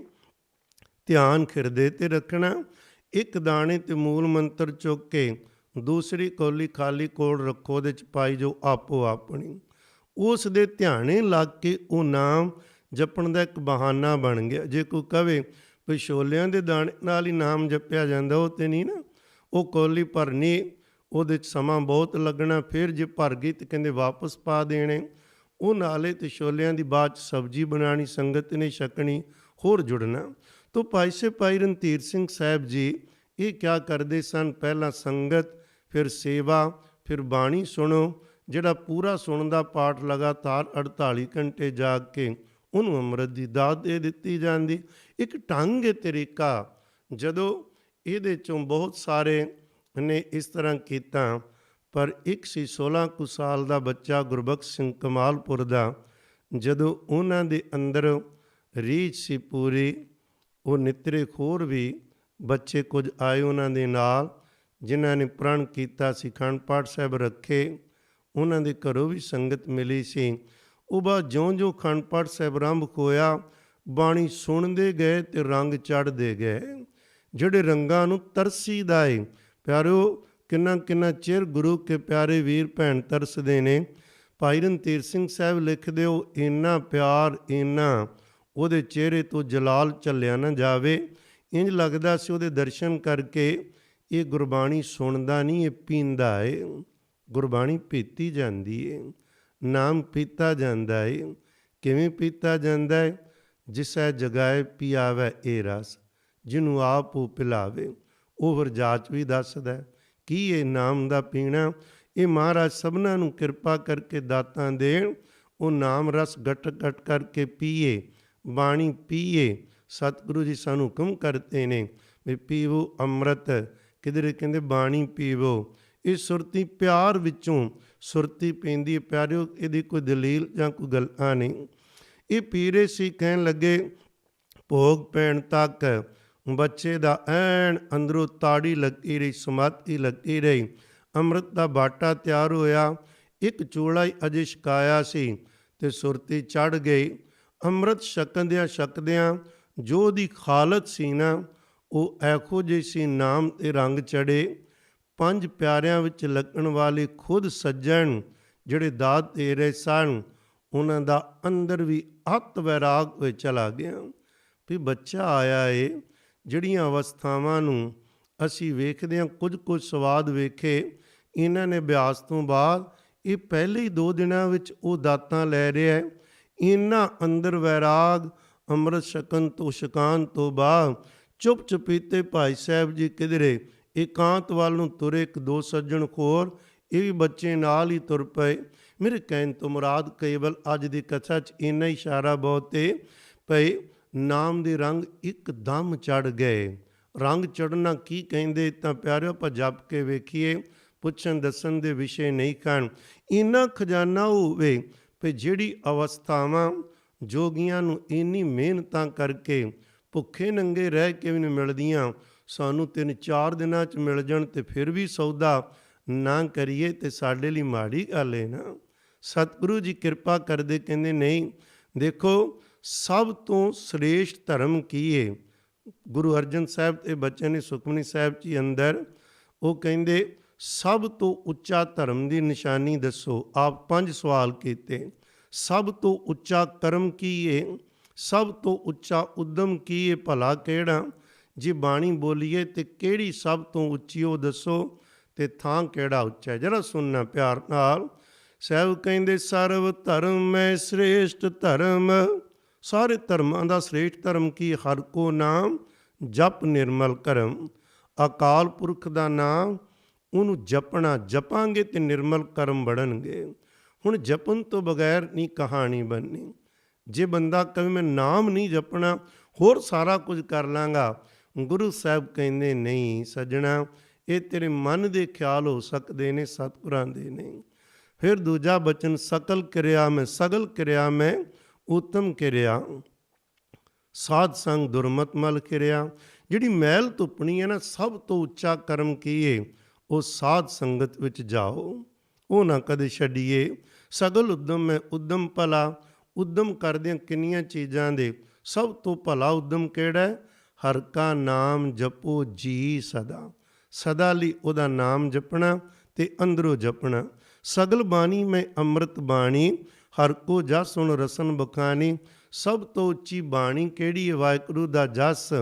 ਧਿਆਨ ਖਿਰਦੇ 'ਤੇ ਰੱਖਣਾ। 1 ਦਾਣੇ 'ਤੇ ਮੂਲ ਮੰਤਰ ਚੁੱਕ ਕੇ ਦੂਸਰੀ ਕੌਲੀ ਖਾਲੀ ਕੋਲ ਰੱਖੋ, ਉਹਦੇ 'ਚ ਪਾਈ ਜੋ ਆਪੋ ਆਪਣੀ। ਉਸ ਦੇ ਧਿਆਨੇ ਲੱਗ ਕੇ ਉਹ ਨਾਮ ਜਪਣ ਦਾ ਇੱਕ ਬਹਾਨਾ ਬਣ ਗਿਆ। ਜੇ ਕੋਈ ਕਵੇ ਵੀ ਛੋਲਿਆਂ ਦੇ ਦਾਣੇ ਨਾਲ ਹੀ ਨਾਮ ਜਪਿਆ ਜਾਂਦਾ, ਉਹ ਤਾਂ ਨਹੀਂ ਨਾ। ਉਹ ਕੌਲੀ ਭਰਨੀ, ਉਹਦੇ 'ਚ ਸਮਾਂ ਬਹੁਤ ਲੱਗਣਾ, ਫਿਰ ਜੇ ਭਰ ਗਈ ਤਾਂ ਕਹਿੰਦੇ ਵਾਪਸ ਪਾ ਦੇਣੇ। ਉਹ ਨਾਲੇ ਤੇ ਛੋਲਿਆਂ ਦੀ ਬਾਅਦ 'ਚ ਸਬਜ਼ੀ ਬਣਾਉਣੀ, ਸੰਗਤ ਨੇ ਛਕਣੀ, ਹੋਰ ਜੁੜਨਾ। ਤੋ ਭਾਈ ਰਣਧੀਰ ਸਿੰਘ ਸਾਹਿਬ ਜੀ ਇਹ ਕਿਆ ਕਰਦੇ ਸਨ, ਪਹਿਲਾਂ ਸੰਗਤ, ਫਿਰ ਸੇਵਾ, ਫਿਰ ਬਾਣੀ ਸੁਣੋ। ਜਿਹੜਾ ਪੂਰਾ ਸੁਣਨ ਦਾ ਪਾਠ ਲਗਾਤਾਰ 48 ਘੰਟੇ ਜਾਗ ਕੇ ਉਹਨੂੰ ਅੰਮ੍ਰਿਤ ਦੀ ਦਾਤ ਦੇ ਦਿੱਤੀ ਜਾਂਦੀ। ਇੱਕ ਢੰਗ ਹੈ, ਤਰੀਕਾ। ਜਦੋਂ ਇਹਦੇ 'ਚੋਂ ਬਹੁਤ ਸਾਰੇ ਨੇ ਇਸ ਤਰ੍ਹਾਂ ਕੀਤਾ, ਪਰ ਇੱਕ ਸੀ 16 ਕੁ ਸਾਲ ਦਾ ਬੱਚਾ ਗੁਰਬਖਸ਼ ਸਿੰਘ ਕਮਾਲਪੁਰ ਦਾ। ਜਦੋਂ ਉਹਨਾਂ ਦੇ ਅੰਦਰ ਰੀਝ ਸੀ ਪੂਰੀ, ਉਹ ਨਿਤਰੇ ਖੋਰ ਵੀ ਬੱਚੇ ਕੁਝ ਆਏ ਉਹਨਾਂ ਦੇ ਨਾਲ, ਜਿਨ੍ਹਾਂ ਨੇ ਪ੍ਰਣ ਕੀਤਾ ਸੀ, ਅਖੰਡ ਪਾਠ ਸਾਹਿਬ ਰੱਖੇ। ਉਹਨਾਂ ਦੇ ਘਰੋਂ ਵੀ ਸੰਗਤ ਮਿਲੀ ਸੀ। ਉਹ ਬਾਅਦ ਜਿਉਂ ਅਖੰਡ ਪਾਠ ਸਾਹਿਬ ਆਰੰਭ ਹੋਇਆ, ਬਾਣੀ ਸੁਣਦੇ ਗਏ ਅਤੇ ਰੰਗ ਚੜ੍ਹਦੇ ਗਏ। ਜਿਹੜੇ ਰੰਗਾਂ ਨੂੰ ਤਰਸੀ ਦਾ ਏ ਪਿਆਰਿਓ, ਕਿੰਨਾ ਕਿੰਨਾ ਚਿਰ ਗੁਰੂ ਕੇ ਪਿਆਰੇ ਵੀਰ ਭੈਣ ਤਰਸਦੇ ਨੇ। ਭਾਈ ਰਣਧੀਰ ਸਿੰਘ ਸਾਹਿਬ ਲਿਖਦੇ ਹੋ, ਇੰਨਾ ਪਿਆਰ, ਇੰਨਾ ਉਹਦੇ ਚਿਹਰੇ ਤੋਂ ਜਲਾਲ ਝੱਲਿਆ ਨਾ ਜਾਵੇ। ਇੰਝ ਲੱਗਦਾ ਸੀ ਉਹਦੇ ਦਰਸ਼ਨ ਕਰਕੇ ਇਹ ਗੁਰਬਾਣੀ ਸੁਣਦਾ ਨਹੀਂ, ਇਹ ਪੀਂਦਾ ਏ। ਗੁਰਬਾਣੀ ਪੀਤੀ ਜਾਂਦੀ ਏ, ਨਾਮ ਪੀਤਾ ਜਾਂਦਾ ਏ। ਕਿਵੇਂ ਪੀਤਾ ਜਾਂਦਾ ਹੈ? ਜਿਸੈ ਜਗਾਏ ਪਿਆਵੈ ਇਹ ਰਸ, ਜਿਹਨੂੰ ਆਪ ਉਹ ਪਿਲਾਵੇ। ਉਹ ਵਰਜਾਚ ਵੀ ਦੱਸਦਾ ਕੀ ਇਹ ਨਾਮ ਦਾ ਪੀਣਾ। ਇਹ ਮਹਾਰਾਜ ਸਭਨਾਂ ਨੂੰ ਕਿਰਪਾ ਕਰਕੇ ਦਾਤਾਂ ਦੇਣ। ਉਹ ਨਾਮ ਰਸ ਗਟ ਗਟ ਕਰਕੇ ਪੀਏ, ਬਾਣੀ ਪੀਏ। ਸਤਿਗੁਰੂ ਜੀ ਸਾਨੂੰ ਹੁਕਮ ਕਰਦੇ ਨੇ ਵੀ ਪੀਵੋ ਅੰਮ੍ਰਿਤ, ਕਿਧਰੇ ਕਹਿੰਦੇ ਬਾਣੀ ਪੀਵੋ। ਇਹ ਸੁਰਤੀ ਪਿਆਰ ਵਿੱਚੋਂ ਸੁਰਤੀ ਪੈਂਦੀ ਹੈ ਪਿਆਰਿਓ, ਇਹਦੀ ਕੋਈ ਦਲੀਲ ਜਾਂ ਕੋਈ ਗੱਲਾਂ ਨਹੀਂ। ਇਹ ਪੀਰੇ ਸੀ, ਕਹਿਣ ਲੱਗੇ ਭੋਗ ਪੈਣ ਤੱਕ ਬੱਚੇ ਦਾ ਐਨ ਅੰਦਰੋਂ ਤਾੜੀ ਲੱਗੀ ਰਹੀ, ਸਮਾਧੀ ਲੱਗੀ ਰਹੀ। ਅੰਮ੍ਰਿਤ ਦਾ ਬਾਟਾ ਤਿਆਰ ਹੋਇਆ, ਇੱਕ ਚੂੜਾ ਹੀ ਅਜੇ ਛਕਾਇਆ ਸੀ ਅਤੇ ਸੁਰਤੀ ਚੜ੍ਹ ਗਈ। ਅੰਮ੍ਰਿਤ ਛਕਦਿਆਂ ਜੋ ਉਹਦੀ ਹਾਲਤ ਸੀ ਨਾ, ਉਹ ਇਹੋ ਜਿਹੀ ਸੀ, ਨਾਮ ਤੇ ਰੰਗ ਚੜ੍ਹੇ। 5 ਪਿਆਰਿਆਂ ਵਿੱਚ ਲੱਗਣ ਵਾਲੇ ਖੁਦ ਸੱਜਣ ਜਿਹੜੇ ਦਾਤ ਦੇ ਰਹੇ ਸਨ, ਉਹਨਾਂ ਦਾ ਅੰਦਰ ਵੀ ਅਤ ਵੈਰਾਗ ਹੋਏ ਚਲਾ ਗਿਆ ਵੀ ਬੱਚਾ ਆਇਆ ਏ। ਜਿਹੜੀਆਂ ਅਵਸਥਾਵਾਂ ਨੂੰ ਅਸੀਂ ਵੇਖਦੇ ਹਾਂ, ਕੁਝ ਸਵਾਦ ਵੇਖੇ ਇਹਨਾਂ ਨੇ ਅਭਿਆਸ ਤੋਂ ਬਾਅਦ, ਇਹ ਪਹਿਲੇ ਹੀ 2 ਦਿਨਾਂ ਵਿੱਚ ਉਹ ਦਾਤਾਂ ਲੈ ਰਿਹਾ ਹੈ। ਇਹਨਾਂ ਅੰਦਰ ਵੈਰਾਗ ਅੰਮ੍ਰਿਤ ਛਕਣ ਤੋਂ ਛਕਾਉਣ ਤੋਂ ਬਾਅਦ ਚੁੱਪ ਚੁਪੀਤੇ ਭਾਈ ਸਾਹਿਬ ਜੀ ਕਿਧਰੇ ਇਕਾਂਤ ਵੱਲ ਨੂੰ ਤੁਰੇ, ਇੱਕ ਦੋ ਸੱਜਣ ਹੋਰ ਇਹ ਵੀ ਬੱਚੇ ਨਾਲ ਹੀ ਤੁਰ ਪਏ। ਮੇਰੇ ਕਹਿਣ ਤੋਂ ਮੁਰਾਦ ਕੇਵਲ ਅੱਜ ਦੀ ਕਥਾ 'ਚ ਇੰਨਾ ਇਸ਼ਾਰਾ ਬਹੁਤ ਤੇ ਪਏ ਨਾਮ ਦੇ ਰੰਗ ਇੱਕਦਮ ਚੜ੍ਹ ਗਏ। ਰੰਗ ਚੜ੍ਹਨਾ ਕੀ ਕਹਿੰਦੇ ਤਾਂ ਪਿਆਰਿਓ ਆਪਾਂ ਜਪ ਕੇ ਵੇਖੀਏ, ਪੁੱਛਣ ਦੱਸਣ ਦੇ ਵਿਸ਼ੇ ਨਹੀਂ ਕਰਨ। ਇੰਨਾ ਖਜ਼ਾਨਾ ਹੋਵੇ ਵੀ ਜਿਹੜੀ ਅਵਸਥਾਵਾਂ ਜੋਗੀਆਂ ਨੂੰ ਇੰਨੀ ਮਿਹਨਤਾਂ ਕਰਕੇ ਭੁੱਖੇ ਨੰਗੇ ਰਹਿ ਕੇ ਵੀ ਨਹੀਂ ਮਿਲਦੀਆਂ, ਸਾਨੂੰ 3-4 ਦਿਨਾਂ 'ਚ ਮਿਲ ਜਾਣ ਤੇ ਫਿਰ ਵੀ ਸੌਦਾ ਨਾ ਕਰੀਏ ਤੇ ਸਾਡੇ ਲਈ ਮਾੜੀ ਗੱਲ ਹੈ ਨਾ। ਸਤਿਗੁਰੂ ਜੀ ਕਿਰਪਾ ਕਰਦੇ ਕਹਿੰਦੇ ਨਹੀਂ, ਦੇਖੋ ਸਭ ਤੋਂ ਸ੍ਰੇਸ਼ਟ ਧਰਮ ਕੀ ਹੈ। ਗੁਰੂ ਅਰਜਨ ਸਾਹਿਬ ਦੇ ਬੱਚੇ ਨੇ ਸੁਖਮਨੀ ਸਾਹਿਬ ਜੀ ਅੰਦਰ ਉਹ ਕਹਿੰਦੇ ਸਭ ਤੋਂ ਉੱਚਾ ਧਰਮ ਦੀ ਨਿਸ਼ਾਨੀ ਦੱਸੋ। ਆਪ 5 ਸਵਾਲ ਕੀਤੇ। ਸਭ ਤੋਂ ਉੱਚਾ ਕਰਮ ਕੀ ਹੈ, ਸਭ ਤੋਂ ਉੱਚਾ ਉਦਮ ਕੀ ਹੈ, ਭਲਾ ਕਿਹੜਾ, ਜੇ ਬਾਣੀ ਬੋਲੀਏ ਤੇ ਕਿਹੜੀ ਸਭ ਤੋਂ ਉੱਚੀ ਉਹ ਦੱਸੋ, ਤੇ ਥਾਂ ਕਿਹੜਾ ਉੱਚਾ ਹੈ। ਜਰਾ ਸੁਣਨਾ ਪਿਆਰ ਨਾਲ। ਸਾਹਿਬ ਕਹਿੰਦੇ ਸਰਵ ਧਰਮ ਮੈਂ ਸ੍ਰੇਸ਼ਟ ਧਰਮ। ਸਾਰੇ ਧਰਮਾਂ ਦਾ ਸ੍ਰੇਸ਼ਟ ਧਰਮ ਕੀ? ਹਰਿ ਕੋ ਨਾਮ ਜਪ ਨਿਰਮਲ ਕਰਮ। ਅਕਾਲ ਪੁਰਖ ਦਾ ਨਾਮ ਉਹਨੂੰ ਜਪਣਾ, ਜਪਾਂਗੇ ਤੇ ਨਿਰਮਲ ਕਰਮ ਬਣਨਗੇ। ਹੁਣ ਜਪਣ ਤੋਂ ਬਗੈਰ ਨਹੀਂ ਕਹਾਣੀ ਬਣਨੀ। ਜੇ ਬੰਦਾ ਕਹੇ ਮੈਂ ਨਾਮ ਨਹੀਂ ਜਪਣਾ, ਹੋਰ ਸਾਰਾ ਕੁਝ ਕਰ ਲਾਂਗਾ, ਗੁਰੂ ਸਾਹਿਬ ਕਹਿੰਦੇ ਨਹੀਂ ਸੱਜਣਾ, ਇਹ ਤੇਰੇ ਮਨ ਦੇ ਖਿਆਲ ਹੋ ਸਕਦੇ ਨੇ, ਸਤਿਗੁਰਾਂ ਦੇ ਨਹੀਂ। ਫਿਰ ਦੂਜਾ ਬਚਨ ਸਕਲ ਕਿਰਿਆ ਮੈਂ, ਸਗਲ ਕਿਰਿਆ ਮੈਂ ਉਤਮ ਕਿਰਿਆ, ਸਾਧ ਸੰਗ ਦੁਰਮਤ ਮਲ ਕਿਰਿਆ। ਜਿਹੜੀ ਮੈਲ ਧੁੱਪਣੀ ਹੈ ਨਾ, ਸਭ ਤੋਂ ਉੱਚਾ ਕਰਮ ਕੀ ਹੈ? ਉਹ ਸਾਧ ਸੰਗਤ ਵਿੱਚ ਜਾਓ, ਉਹ ਨਾ ਕਦੇ ਛੱਡੀਏ। ਸਗਲ ਉਦਮ ਮੈਂ, ਉਦਮ ਭਲਾ। ਉਦਮ ਕਰਦਿਆਂ ਕਿੰਨੀਆਂ ਚੀਜ਼ਾਂ ਦੇ ਸਭ ਤੋਂ ਭਲਾ ਉਦਮ ਕਿਹੜਾ ਹੈ? ਹਰਿ ਕਾ ਨਾਮ ਜਪੋ ਜੀ ਸਦਾ। ਸਦਾ ਲਈ ਉਹਦਾ ਨਾਮ ਜਪਣਾ ਤੇ ਅੰਦਰੋਂ ਜਪਣਾ। ਸਗਲ ਬਾਣੀ ਮੈਂ ਅੰਮ੍ਰਿਤ ਬਾਣੀ, ਹਰਿ ਕੋ ਜਸ ਸੁਣ ਰਸਨ ਬਖਾਨੀ। ਸਭ ਤੋਂ ਉੱਚੀ ਬਾਣੀ ਕਿਹੜੀ ਹੈ? ਵਾਹਿਗੁਰੂ ਦਾ ਜਸ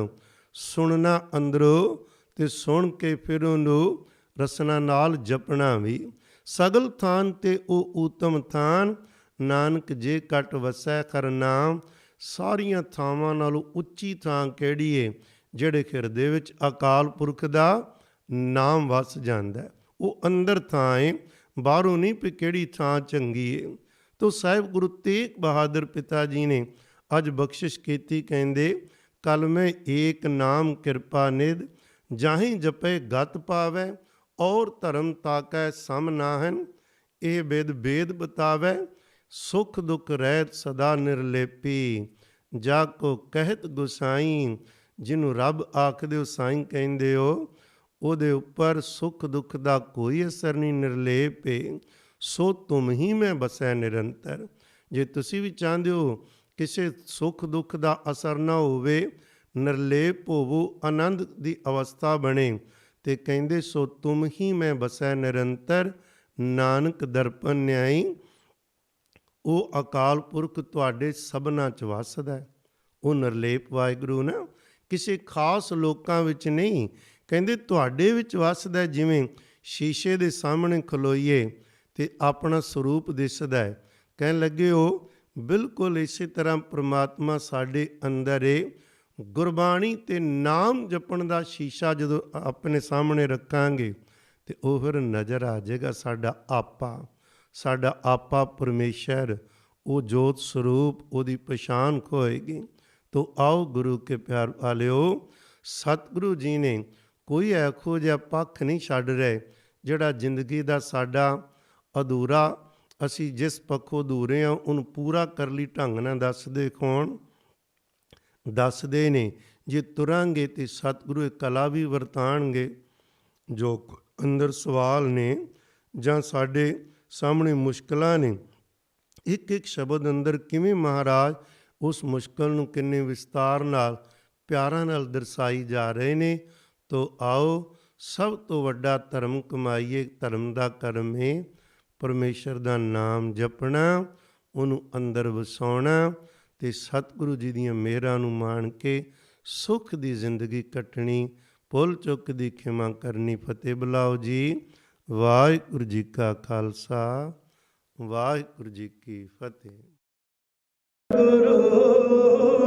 ਸੁਣਨਾ ਅੰਦਰੋਂ ਤੇ ਸੁਣ ਕੇ ਫਿਰ ਉਹਨੂੰ ਰਸਨਾ ਨਾਲ ਜਪਣਾ ਵੀ। ਸਗਲ ਥਾਨ ਤੇ ਉਹ ਊਤਮ ਥਾਨ, ਨਾਨਕ ਜੇ ਘਟ ਵਸੈ ਕਰ ਨਾਮ। ਸਾਰੀਆਂ ਥਾਵਾਂ ਨਾਲੋਂ ਉੱਚੀ ਥਾਂ ਕਿਹੜੀ ਹੈ? ਜਿਹੜੇ ਹਿਰਦੇ ਵਿੱਚ ਅਕਾਲ ਪੁਰਖ ਦਾ ਨਾਮ ਵਸ ਜਾਂਦਾ, ਉਹ ਅੰਦਰ ਥਾਂ ਹੈ, ਬਾਹਰੋਂ ਨਹੀਂ ਵੀ ਕਿਹੜੀ ਥਾਂ ਚੰਗੀ ਹੈ। ਤੋ ਸਾਹਿਬ ਗੁਰੂ ਤੇਗ ਬਹਾਦਰ ਪਿਤਾ ਜੀ ਨੇ ਅੱਜ ਬਖਸ਼ਿਸ਼ ਕੀਤੀ, ਕਹਿੰਦੇ ਕਲ ਮੈਂ ਏਕ ਨਾਮ ਕਿਰਪਾ ਨਿਧ, ਜਾਹੀਂ ਜਪੇ ਗਤ ਪਾਵੈ, ਔਰ ਧਰਮ ਤਾਕੈ ਸਮ ਨਾਹਨ। ਇਹ ਬੇਦ ਬੇਦ ਬਤਾਵੈ, ਸੁਖ ਦੁਖ ਰਹਿਤ ਸਦਾ ਨਿਰਲੇਪੀ। ਜਾ ਕੋ ਕਹਿਤ ਗੁਸਾਈ, ਜਿਹਨੂੰ ਰੱਬ ਆਖਦੇ ਹੋ ਸਾਈਂ ਕਹਿੰਦੇ ਹੋ, ਉਹਦੇ ਉੱਪਰ ਸੁੱਖ ਦੁੱਖ ਦਾ ਕੋਈ ਅਸਰ ਨਹੀਂ, ਨਿਰਲੇਪ ਏ। ਸੋ ਤੁਮ ਹੀ ਮੈਂ ਬਸੈ ਨਿਰੰਤਰ। ਜੇ ਤੁਸੀਂ ਵੀ ਚਾਹੁੰਦੇ ਹੋ ਕਿਸੇ ਸੁੱਖ ਦੁੱਖ ਦਾ ਅਸਰ ਨਾ ਹੋਵੇ, ਨਿਰਲੇਪ ਹੋਵੋ, ਆਨੰਦ ਦੀ ਅਵਸਥਾ ਬਣੇ, ਤੇ ਕਹਿੰਦੇ ਸੋ ਤੁਮ ਹੀ ਮੈਂ ਬਸੈ ਨਿਰੰਤਰ, ਨਾਨਕ ਦਰਪਨ ਨਿਆਈ। ਉਹ ਅਕਾਲ ਪੁਰਖ ਤੁਹਾਡੇ ਸਭਨਾਂ 'ਚ ਵਸਦਾ। ਉਹ ਨਿਰਲੇਪ ਵਾਹਿਗੁਰੂ ਨਾ ਕਿਸੇ ਖਾਸ ਲੋਕਾਂ ਵਿੱਚ ਨਹੀਂ, ਕਹਿੰਦੇ ਤੁਹਾਡੇ ਵਿੱਚ ਵਸਦਾ। ਜਿਵੇਂ ਸ਼ੀਸ਼ੇ ਦੇ ਸਾਹਮਣੇ ਖਲੋਈਏ ਤੇ ਆਪਣਾ ਸਰੂਪ ਦਿਸਦਾ ਹੈ, ਕਹਿਣ ਲੱਗੇ ਉਹ ਬਿਲਕੁਲ ਇਸੇ ਤਰ੍ਹਾਂ ਪ੍ਰਮਾਤਮਾ ਸਾਡੇ ਅੰਦਰ ਏ। ਗੁਰਬਾਣੀ ਤੇ ਨਾਮ ਜਪਣ ਦਾ ਸ਼ੀਸ਼ਾ ਜਦੋਂ ਆਪਣੇ ਸਾਹਮਣੇ ਰੱਖਾਂਗੇ ਤੇ ਉਹ ਫਿਰ ਨਜ਼ਰ ਆ ਜਾਏਗਾ ਸਾਡਾ ਆਪਾ ਪਰਮੇਸ਼ਰ, ਉਹ ਜੋਤ ਸਰੂਪ, ਉਹਦੀ ਪਛਾਣ ਹੋਏਗੀ। ਤੋ ਆਓ ਗੁਰੂ ਕੇ ਪਿਆਰ ਵਾਲਿਓ, ਸਤਿਗੁਰੂ ਜੀ ਨੇ ਕੋਈ ਇਹੋ ਜਿਹਾ ਪੱਖ ਨਹੀਂ ਛੱਡ ਰਹੇ ਜਿਹੜਾ ਜ਼ਿੰਦਗੀ ਦਾ ਸਾਡਾ ਅਧੂਰਾ, ਅਸੀਂ ਜਿਸ ਪੱਖੋਂ ਅਧੂਰੇ ਹਾਂ ਉਹਨੂੰ ਪੂਰਾ ਕਰ ਲਈ ਢੰਗ ਨਾਲ ਦੱਸਦੇ ਕੌਣ? ਦੱਸਦੇ ਨੇ ਜੇ ਤੁਰਾਂਗੇ ਤੇ ਸਤਿਗੁਰੂ ਇਹ ਕਲਾ ਵੀ ਵਰਤਾਣਗੇ। ਜੋ ਅੰਦਰ ਸਵਾਲ ਨੇ ਜਾਂ ਸਾਡੇ ਸਾਹਮਣੇ ਮੁਸ਼ਕਲਾਂ ਨੇ, ਇੱਕ ਇੱਕ ਸ਼ਬਦ ਅੰਦਰ ਕਿਵੇਂ ਮਹਾਰਾਜ ਉਸ ਮੁਸ਼ਕਲ ਨੂੰ ਕਿੰਨੇ ਵਿਸਤਾਰ ਨਾਲ ਪਿਆਰਾਂ ਨਾਲ ਦਰਸਾਈ ਜਾ ਰਹੇ ਨੇ। ਤੋ ਆਓ ਸਭ ਤੋਂ ਵੱਡਾ ਧਰਮ ਕਮਾਈਏ। ਧਰਮ ਦਾ ਕਰਮ ਹੈ ਪਰਮੇਸ਼ਰ ਦਾ ਨਾਮ ਜਪਣਾ, ਉਹਨੂੰ ਅੰਦਰ ਵਸਾਉਣਾ ਤੇ ਸਤਿਗੁਰੂ ਜੀ ਦੀਆਂ ਮਿਹਰਾਂ ਨੂੰ ਮਾਣ ਕੇ ਸੁੱਖ ਦੀ ਜ਼ਿੰਦਗੀ ਕੱਟਣੀ, ਭੁੱਲ ਚੁੱਕ ਦੀ ਖਿਮਾ ਕਰਨੀ। ਫਤਿਹ ਬੁਲਾਓ ਜੀ। ਵਾਹਿਗੁਰੂ ਜੀ ਕਾ ਖਾਲਸਾ, ਵਾਹਿਗੁਰੂ ਜੀ ਕੀ ਫਤਿਹ। ਗੁਰੂ